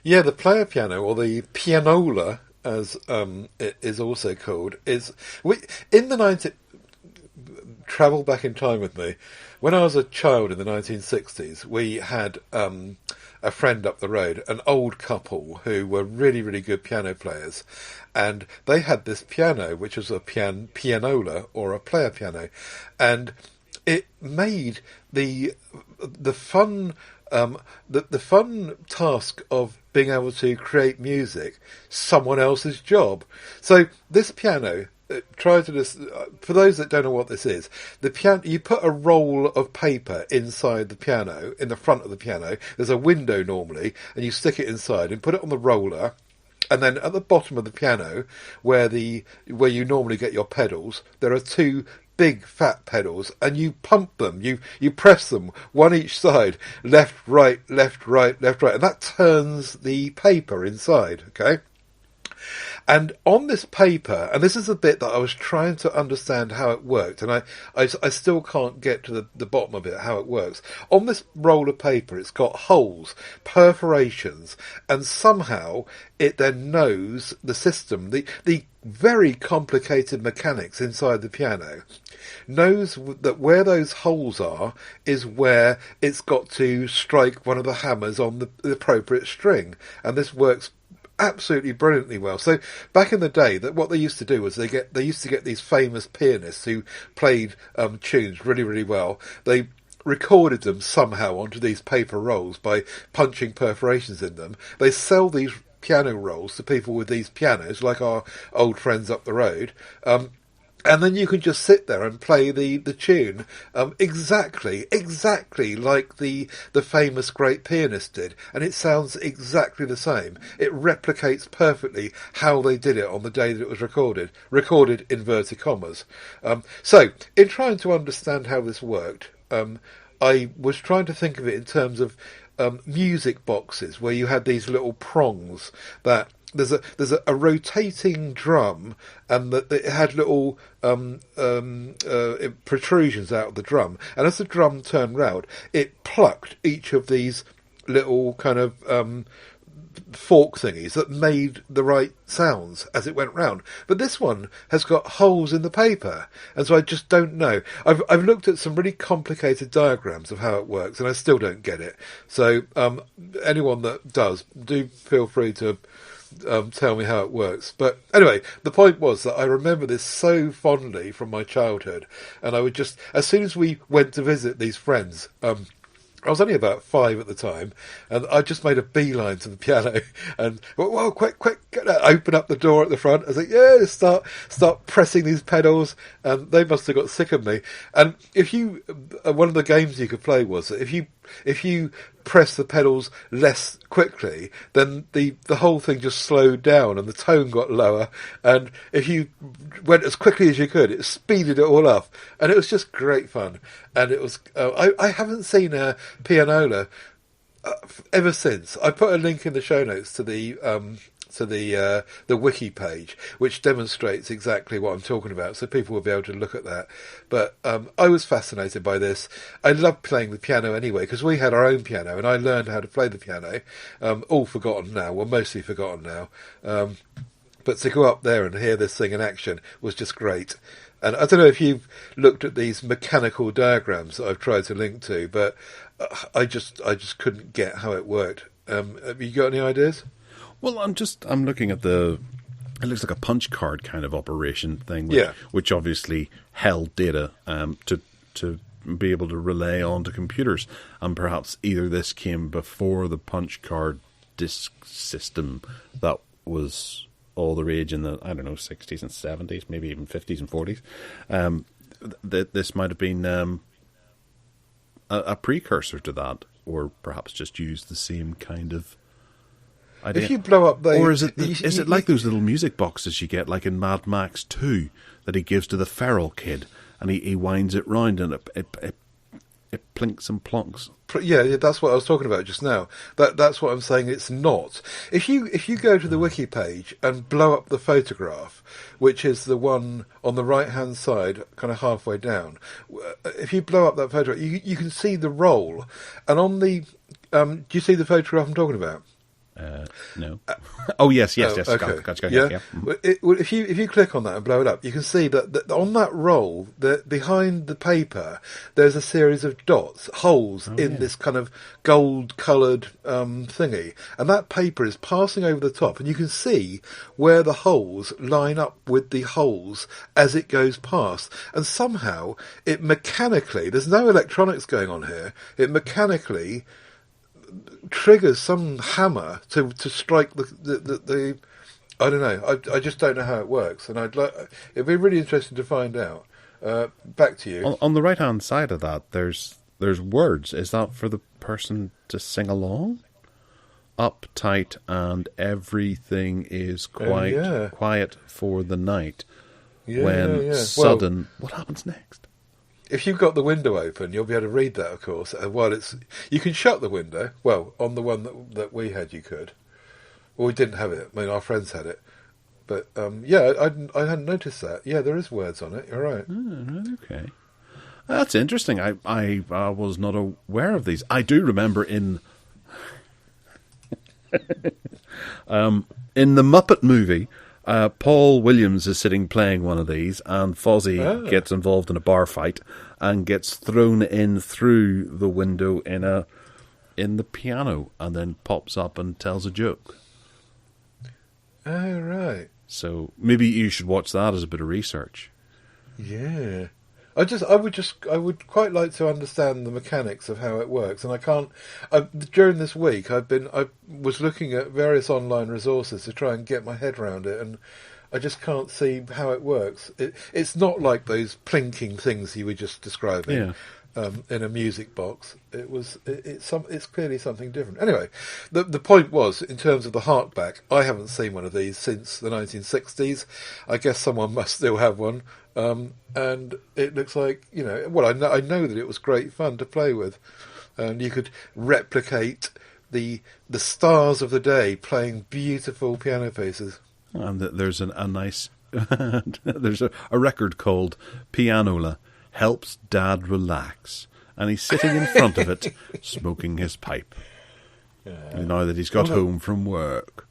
Yeah, the player piano, or the pianola, as it is also called, is in the 19 travel back in time with me. When I was a child in the 1960s, we had a friend up the road, an old couple who were really, really good piano players, and they had this piano, which was a pianola or a player piano, and it made the fun the fun task of being able to create music someone else's job. So this piano, try to just, for those that don't know what this is, the piano, you put a roll of paper inside the piano, in the front of the piano. There's a window normally, and you stick it inside and put it on the roller. And then at the bottom of the piano, where you normally get your pedals, there are two big fat pedals, and you pump them. You press them, one each side, left, right, left, right, left, right, and that turns the paper inside. Okay. And on this paper, and this is the bit that I was trying to understand how it worked, and I still can't get to the bottom of it, how it works. On this roll of paper, it's got holes, perforations, and somehow it then knows the system, the very complicated mechanics inside the piano, knows that where those holes are is where it's got to strike one of the hammers on the appropriate string. And this works absolutely brilliantly well. So back in the day, that what they used to do was they used to get these famous pianists who played tunes really, really well. They recorded them somehow onto these paper rolls by punching perforations in them. They sell these piano rolls to people with these pianos, like our old friends up the road. And then you can just sit there and play the tune exactly like the famous great pianist did. And it sounds exactly the same. It replicates perfectly how they did it on the day that it was recorded. Recorded inverted commas. So, in trying to understand how this worked, I was trying to think of it in terms of music boxes, where you had these little prongs that there's a rotating drum, and that it had little protrusions out of the drum, and as the drum turned round, it plucked each of these little kind of fork thingies that made the right sounds as it went round. But this one has got holes in the paper, and so I just don't know. I've looked at some really complicated diagrams of how it works, and I still don't get it. So anyone that does, do feel free to tell me how it works. But anyway, the point was that I remember this so fondly from my childhood, and I would just, as soon as we went to visit these friends, I was only about 5 at the time, and I just made a beeline to the piano and went, "Whoa, quick, open up the door at the front." I was like, "Yeah, start pressing these pedals," and they must have got sick of me. And if you, one of the games you could play was that if you press the pedals less quickly, then the whole thing just slowed down and the tone got lower. And if you went as quickly as you could, it speeded it all up, and it was just great fun. And it was I haven't seen a pianola ever since. I put a link in the show notes to the wiki page, which demonstrates exactly what I'm talking about, so people will be able to look at that. But I was fascinated by this. I love playing the piano anyway, because we had our own piano, and I learned how to play the piano. All forgotten now, well, mostly forgotten now. But to go up there and hear this thing in action was just great. And I don't know if you've looked at these mechanical diagrams that I've tried to link to, but I just couldn't get how it worked. Have you got any ideas? Well, I'm looking at it looks like a punch card kind of operation thing, which obviously held data to be able to relay onto computers. And perhaps either this came before the punch card disk system that was all the rage in the, 60s and 70s, maybe even 50s and 40s. This might have been a precursor to that, or perhaps just used the same kind of idea. If you blow up or is it like those little music boxes you get, like in Mad Max 2, that he gives to the feral kid, and he winds it round and it plinks and plonks. Yeah, that's what I was talking about just now. That's what I'm saying. It's not. If you go to the wiki page and blow up the photograph, which is the one on the right hand side, kind of halfway down, if you blow up that photograph, you can see the roll. And on the, do you see the photograph I'm talking about? No. Oh yes. Okay. Gotcha. Yeah. Yeah. Well, if you click on that and blow it up, you can see that on that roll, behind the paper, there's a series of dots, holes in this kind of gold-coloured thingy, and that paper is passing over the top, and you can see where the holes line up with the holes as it goes past, and somehow it mechanically, there's no electronics going on here, it mechanically triggers some hammer to strike the I don't know. I just don't know how it works, and it'd be really interesting to find out. Back to you. On the right hand side of that, there's words. Is that for the person to sing along? Uptight and everything is quiet for the night. Sudden, what happens next? If you've got the window open, you'll be able to read that, of course. You can shut the window. Well, on the one that we had, you could. Well, we didn't have it. I mean, our friends had it. But, I hadn't noticed that. Yeah, there is words on it. You're right. Okay. That's interesting. I was not aware of these. I do remember in in the Muppet movie, Paul Williams is sitting playing one of these, and Fozzie gets involved in a bar fight and gets thrown in through the window in the piano, and then pops up and tells a joke. Oh, right. So maybe you should watch that as a bit of research. Yeah. I would quite like to understand the mechanics of how it works, and I can't. During this week, I was looking at various online resources to try and get my head around it, and I just can't see how it works. It's not like those plinking things you were just describing in a music box. It's clearly something different. Anyway, the point was, in terms of the Harkback, I haven't seen one of these since the 1960s. I guess someone must still have one. And it looks like, I know that it was great fun to play with. And you could replicate the stars of the day playing beautiful piano pieces. And there's a nice... there's a record called Pianola, Helps Dad Relax. And he's sitting in front of it, smoking his pipe. Now that he's got home from work.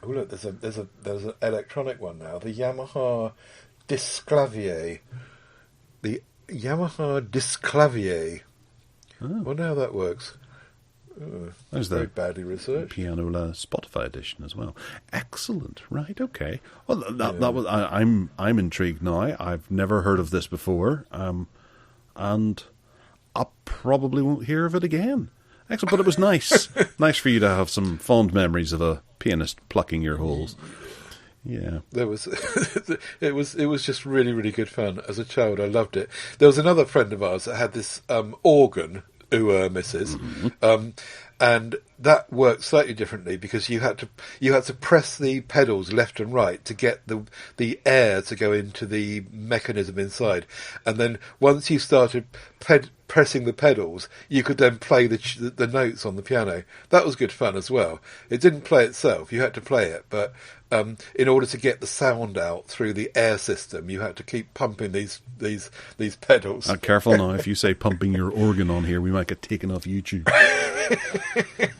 Oh, look, there's an electronic one now. The Yamaha Disclavier. The Yamaha Disclavier. I wonder how that works. There's very badly researched. Pianola Spotify edition as well. Excellent. Right. Okay. Well, that was. I'm intrigued now. I've never heard of this before, and I probably won't hear of it again. Excellent. But it was nice. Nice for you to have some fond memories of a pianist plucking your holes. Yeah, there was. It was just really, really good fun. As a child, I loved it. There was another friend of ours that had this organ, Mrs. And that worked slightly differently because you had to press the pedals left and right to get the air to go into the mechanism inside, and then once you started pressing the pedals, you could then play the notes on the piano. That was good fun as well. It didn't play itself; you had to play it, but in order to get the sound out through the air system, you had to keep pumping these pedals. Careful now! If you say pumping your organ on here, we might get taken off YouTube.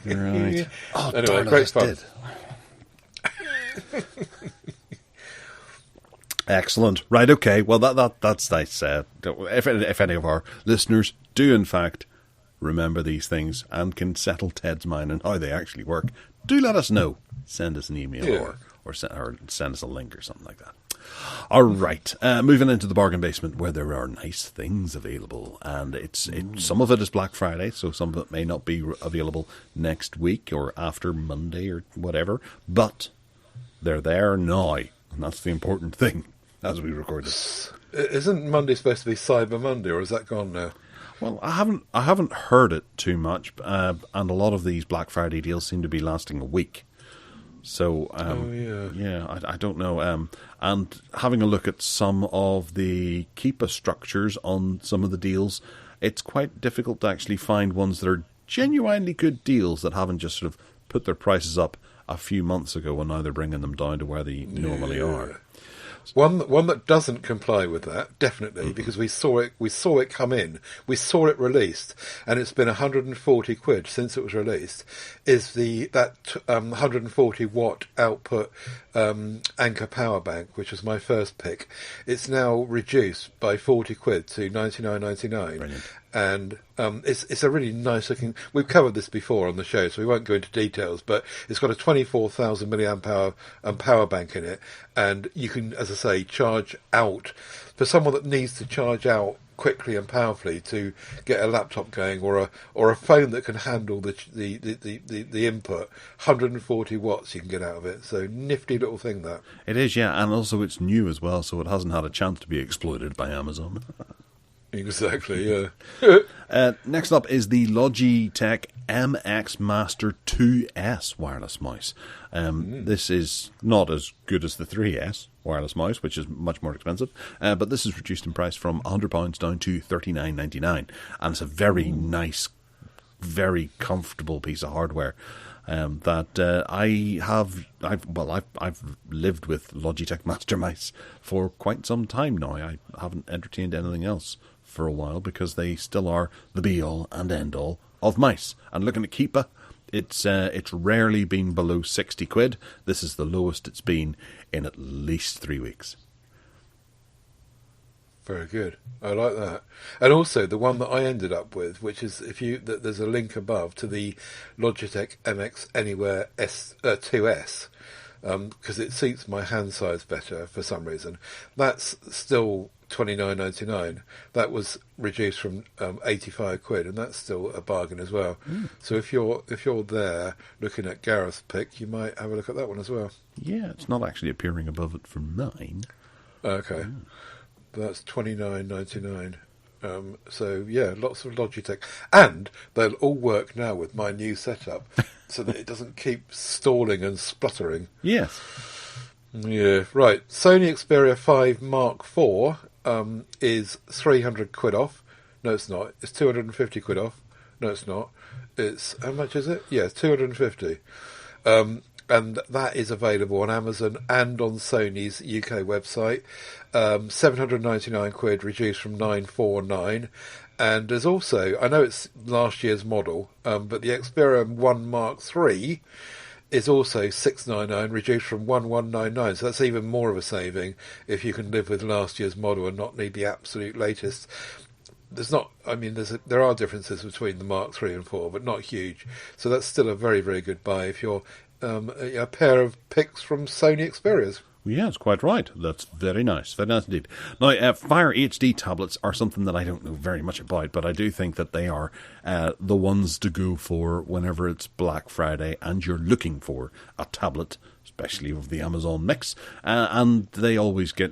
Right. Oh, anyway, great fun. Excellent. Right. Okay. Well, that's nice. If any of our listeners do in fact remember these things and can settle Ted's mind and how they actually work, do let us know. Send us an email or send us a link or something like that. All right, moving into the bargain basement where there are nice things available, and some of it is Black Friday, so some of it may not be available next week or after Monday or whatever, but they're there now, and that's the important thing as we record this. Isn't Monday supposed to be Cyber Monday, or is that gone now? Well, I haven't heard it too much, and a lot of these Black Friday deals seem to be lasting a week. So, I don't know. And having a look at some of the Keepa structures on some of the deals, it's quite difficult to actually find ones that are genuinely good deals that haven't just sort of put their prices up a few months ago and now they're bringing them down to where they normally are. One that doesn't comply with that, definitely, because we saw it come in, we saw it released, and it's been 140 quid since it was released, is that 140 watt output Anker power bank, which was my first pick. It's now reduced by 40 quid to 99.99. Brilliant. And it's a really nice looking. We've covered this before on the show, so we won't go into details. But it's got a 24,000 milliamp hour power bank in it, and you can, as I say, charge out for someone that needs to charge out quickly and powerfully to get a laptop going, or a phone that can handle the input. 140 watts you can get out of it. So nifty little thing that. It is, yeah, and also it's new as well, so it hasn't had a chance to be exploited by Amazon. Exactly, yeah. Next up is the Logitech MX Master 2S wireless mouse. This is not as good as the 3S wireless mouse, which is much more expensive, but this is reduced in price from £100 down to $39.99, and it's a very nice, very comfortable piece of hardware. That I've lived with Logitech Master Mice for quite some time now. I haven't entertained anything else for a while because they still are the be-all and end-all of mice. And looking at Keepa, it's rarely been below 60 quid. This is the lowest it's been in at least 3 weeks. Very good. I like that. And also the one that I ended up with, which is there's a link above to the Logitech MX Anywhere 2S, because it suits my hand size better for some reason. That's still $29.99. That was reduced from 85 quid, and that's still a bargain as well. So if you're there looking at Gareth's pick, you might have a look at that one as well. Yeah, it's not actually appearing above it for mine. Okay. That's $29.99. So yeah, lots of Logitech, and they'll all work now with my new setup, so that it doesn't keep stalling and spluttering. Yes. Yeah, right. Sony Xperia 5 Mark IV is 300 quid off. No, it's not. It's 250 quid off. No, it's not. It's how much is it? Yeah, 250. And that is available on Amazon and on Sony's UK website. 799 quid, reduced from 949. And there's also, I know it's last year's model, but the Xperia 1 Mark III is also 699, reduced from 1199. So that's even more of a saving if you can live with last year's model and not need the absolute latest. There are differences between the Mark III and 4, but not huge. So that's still a very, very good buy if you're a pair of picks from Sony Xperias. Yeah, it's quite right. That's very nice. Very nice indeed. Now, Fire HD tablets are something that I don't know very much about, but I do think that they are the ones to go for whenever it's Black Friday and you're looking for a tablet, especially with the Amazon mix, and they always get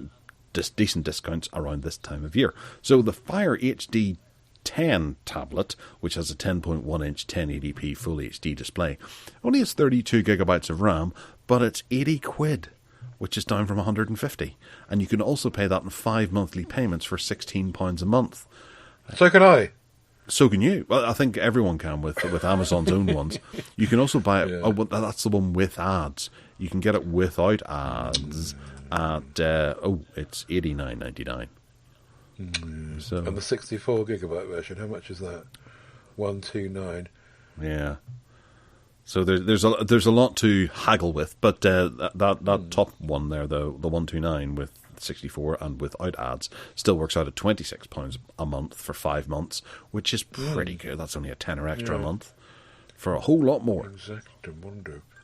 decent discounts around this time of year. So the Fire HD 10 tablet, which has a 10.1-inch 1080p Full HD display, only has 32 gigabytes of RAM, but it's 80 quid, which is down from 150. And you can also pay that in 5 monthly payments for £16 a month. So can I. So can you. Well, I think everyone can with Amazon's own ones. You can also buy it. Yeah. Oh, that's the one with ads. You can get it without ads at it's $89.99. So, and the 64 gigabyte version, how much is that? 129. Yeah. So there's a lot to haggle with, but that top one there, the 129 with 64 and without ads, still works out at £26 a month for 5 months, which is pretty good. That's only a tenner extra a month for a whole lot more. Exactly.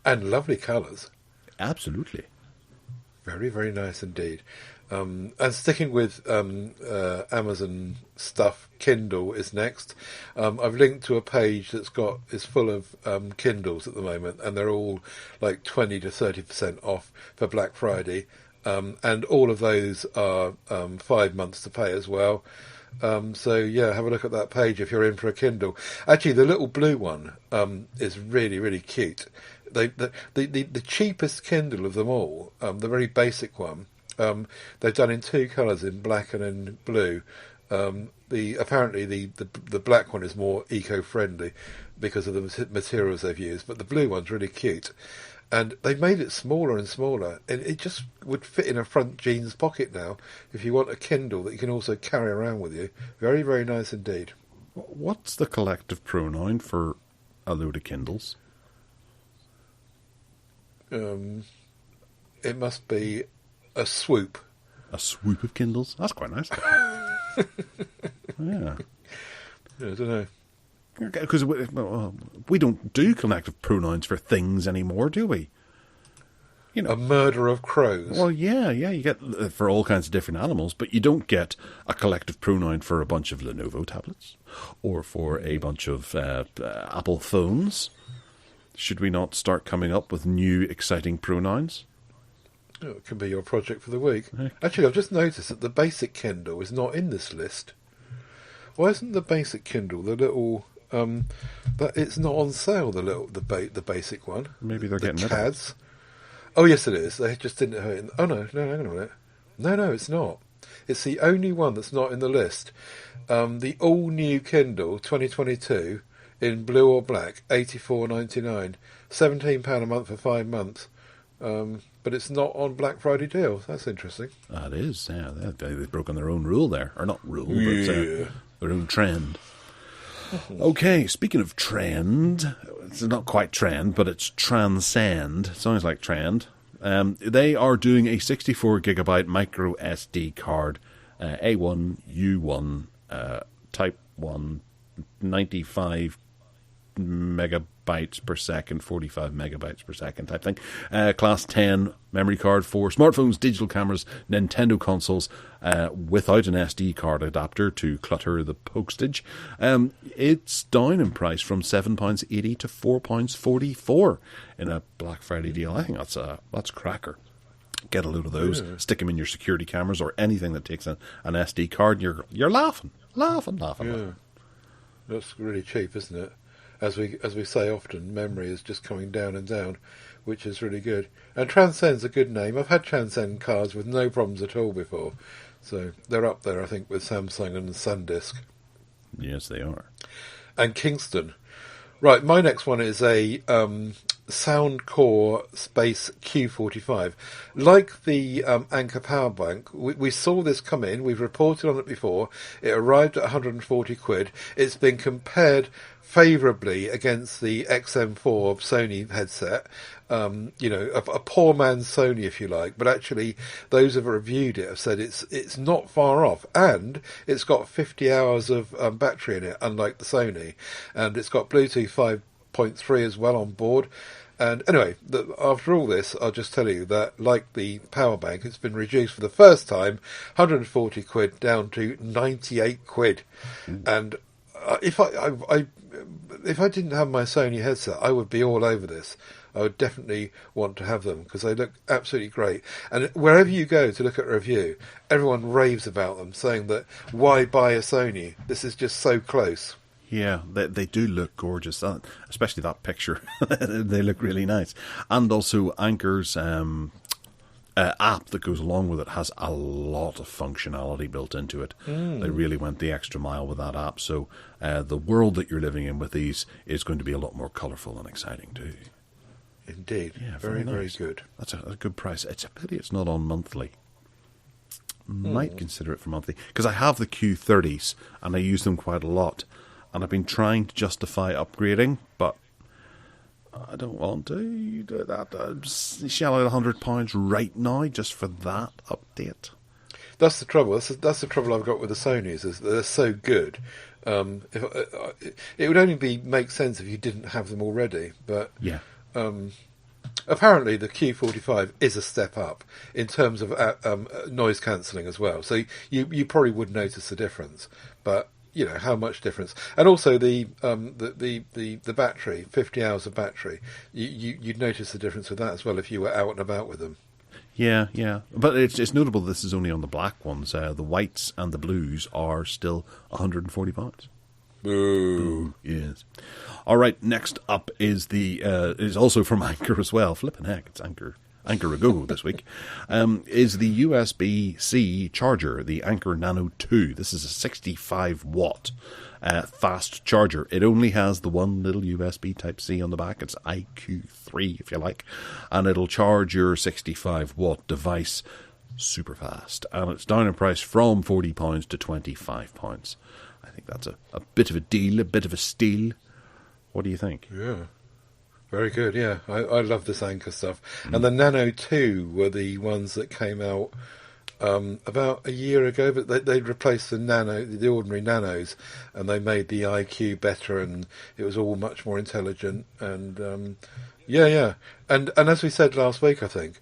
And lovely colours. Absolutely. Very, very nice indeed. And sticking with Amazon stuff, Kindle is next. I've linked to a page is full of Kindles at the moment, and they're all like 20 to 30% off for Black Friday. And all of those are 5 months to pay as well. So yeah, have a look at that page if you're in for a Kindle. Actually, the little blue one is really, really cute. The cheapest Kindle of them all, the very basic one, they've done in 2 colours, in black and in blue. Apparently the black one is more eco-friendly because of the materials they've used, but the blue one's really cute. And they made it smaller and smaller, and it just would fit in a front jeans pocket now. If you want a Kindle that you can also carry around with you, very, very nice indeed. What's the collective pronoun for a load of Kindles? It must be a swoop. A swoop of Kindles? That's quite nice. Yeah. I don't know. Because we don't do collective pronouns for things anymore, do we? You know, a murder of crows. Well, yeah, you get for all kinds of different animals, but you don't get a collective pronoun for a bunch of Lenovo tablets or for a bunch of Apple phones. Should we not start coming up with new, exciting pronouns? Oh, it can be your project for the week. Actually, I've just noticed that the basic Kindle is not in this list. Why isn't the basic Kindle the little? But it's not on sale. The basic one. Maybe they're getting CADs. Oh yes, it is. They just didn't have it. Oh no, hang on a minute. No, it's not. It's the only one that's not in the list. The all new Kindle 2022 in blue or black, £84.99, £17 a month for 5 months. But it's not on Black Friday deal. That's interesting. That is, yeah. They've broken their own rule there. Or not rule, but their own trend. Okay, speaking of trend, it's not quite trend, but it's transcend. Sounds like trend. They are doing a 64GB micro SD card, A1, U1, Type 1, 95 megabytes per second, 45 megabytes per second type thing. Class 10 memory card for smartphones, digital cameras, Nintendo consoles, without an SD card adapter to clutter the postage. It's down in price from £7.80 to £4.44 in a Black Friday deal. I think that's cracker. Get a load of those, stick them in your security cameras or anything that takes an SD card. You're laughing. Yeah. That's really cheap, isn't it? As we say often, memory is just coming down and down, which is really good. And Transcend's a good name. I've had Transcend cards with no problems at all before. So they're up there, I think, with Samsung and SanDisk. Yes, they are. And Kingston. Right, my next one is a Soundcore Space Q45. Like the Anker power bank, we saw this come in. We've reported on it before. It arrived at 140 quid. It's been compared favourably against the XM4 Sony headset. A poor man's Sony, if you like, but actually those who have reviewed it have said it's not far off, and it's got 50 hours of battery in it, unlike the Sony, and it's got Bluetooth 5.3 as well on board. And anyway, after all this, I'll just tell you that, like the power bank, it's been reduced for the first time, 140 quid down to 98 quid. And if I didn't have my Sony headset, I would be all over this. I would definitely want to have them because they look absolutely great. And wherever you go to look at a review, everyone raves about them, saying that why buy a Sony? This is just so close. Yeah, they do look gorgeous, especially that picture. They look really nice. And also Anker's app that goes along with it has a lot of functionality built into it. They really went the extra mile with that app. So the world that you're living in with these is going to be a lot more colourful and exciting too. Indeed. Yeah, very, nice. Very good. That's a good price. It's a pity it's not on monthly. Might consider it for monthly. Because I have the Q30s and I use them quite a lot. And I've been trying to justify upgrading, but I don't want to do that. Shell out £100 right now just for that update. That's the trouble. That's the trouble I've got with the Sonys, is that they're so good. It would only make sense if you didn't have them already. But yeah. Apparently the Q45 is a step up in terms of noise cancelling as well. So you probably would notice the difference, but you know how much difference. And also the battery, 50 hours of battery. You'd notice the difference with that as well if you were out and about with them. Yeah. But it's notable this is only on the black ones. The whites and the blues are still £140. Boo. Yes. All right, next up is is also from Anker as well. Flippin' heck, it's Anker. Anchor a go this week, is the USB-C charger, the Anchor Nano 2. This is a 65 watt fast charger. It only has the one little USB Type-C on the back. It's IQ3, if you like, and it'll charge your 65 watt device super fast. And it's down in price from £40 to £25. I think that's a bit of a deal, a bit of a steal. What do you think? Yeah. Very good, yeah. I love this Anchor stuff. And the Nano 2 were the ones that came out about a year ago, but they replaced the ordinary Nanos, and they made the IQ better, and it was all much more intelligent. And yeah. And as we said last week, I think,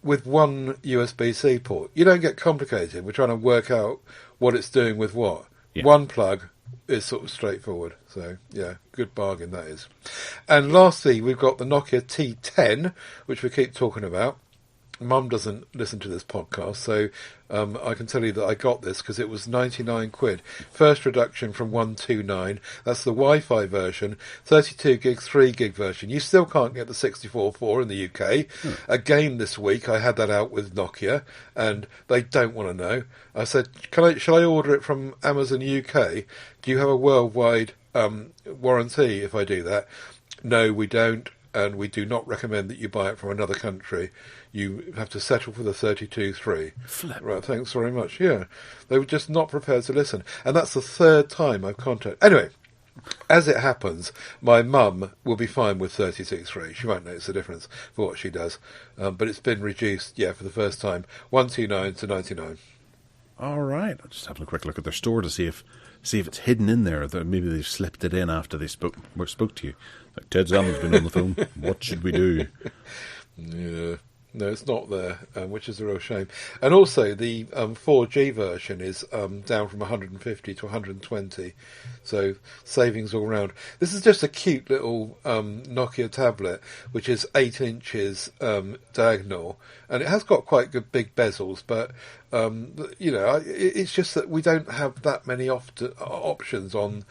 with one USB-C port, you don't get complicated. We're trying to work out what it's doing with what. Yeah. One plug is sort of straightforward. So, yeah, good bargain that is. And lastly, we've got the Nokia T10, which we keep talking about. Mum doesn't listen to this podcast, so I can tell you that I got this because it was 99 quid. First reduction from 129. That's the Wi-Fi version, 32 gig, 3 gig version. You still can't get the 64.4 in the UK. Again this week, I had that out with Nokia, and they don't want to know. I said, shall I order it from Amazon UK? Do you have a worldwide warranty if I do that? No, we don't, and we do not recommend that you buy it from another country. You have to settle for the 32.3. Right, thanks very much. Yeah, they were just not prepared to listen. And that's the third time I've contacted. Anyway, as it happens, my mum will be fine with 32.3. She won't notice the difference for what she does. But it's been reduced, for the first time, 129 to 99. All right. I'm just having a quick look at their store to see if it's hidden in there. Maybe they've slipped it in after they spoke to you. Like, Ted Salmon's been on the phone. What should we do? Yeah. No, it's not there, which is a real shame. And also, the 4G version is down from 150 to 120, so savings all round. This is just a cute little Nokia tablet, which is 8 inches diagonal, and it has got quite good big bezels, but it's just that we don't have that many options on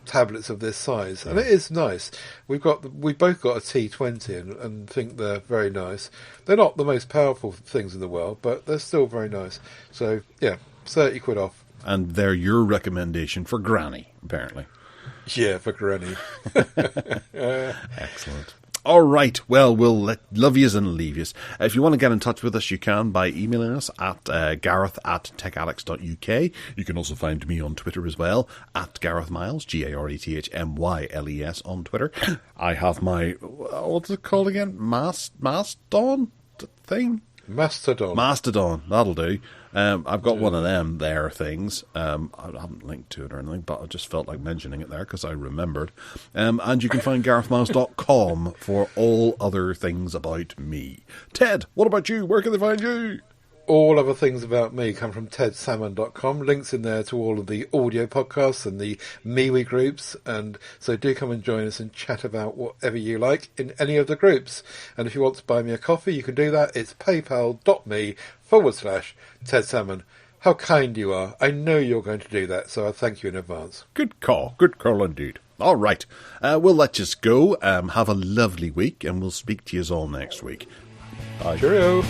tablets of this size, and it is nice. We both got a T20 and think they're very nice. They're not the most powerful things in the world, but they're still very nice. So yeah, 30 quid off. And they're your recommendation for Granny, apparently. Yeah, for Granny. Excellent. All right, well, we'll love yous and leave yous. If you want to get in touch with us, you can by emailing us at gareth@techaddicts.uk. You can also find me on Twitter as well, at Gareth Miles, GarethMyles on Twitter. I have my, what's it called again? Mastodon thing? Mastodon, that'll do. I've got one of them there things. I haven't linked to it or anything, but I just felt like mentioning it there because I remembered. And you can find GarethMiles.com for all other things about me. Ted, what about you? Where can they find you? All other things about me come from tedsalmon.com. Links in there to all of the audio podcasts and the MeWe groups. And so do come and join us and chat about whatever you like in any of the groups. And if you want to buy me a coffee, you can do that. It's paypal.me/Ted Salmon. How kind you are. I know you're going to do that, so I thank you in advance. Good call indeed. All right. We'll let you go. Have a lovely week, and we'll speak to you all next week. Bye. Cheerio.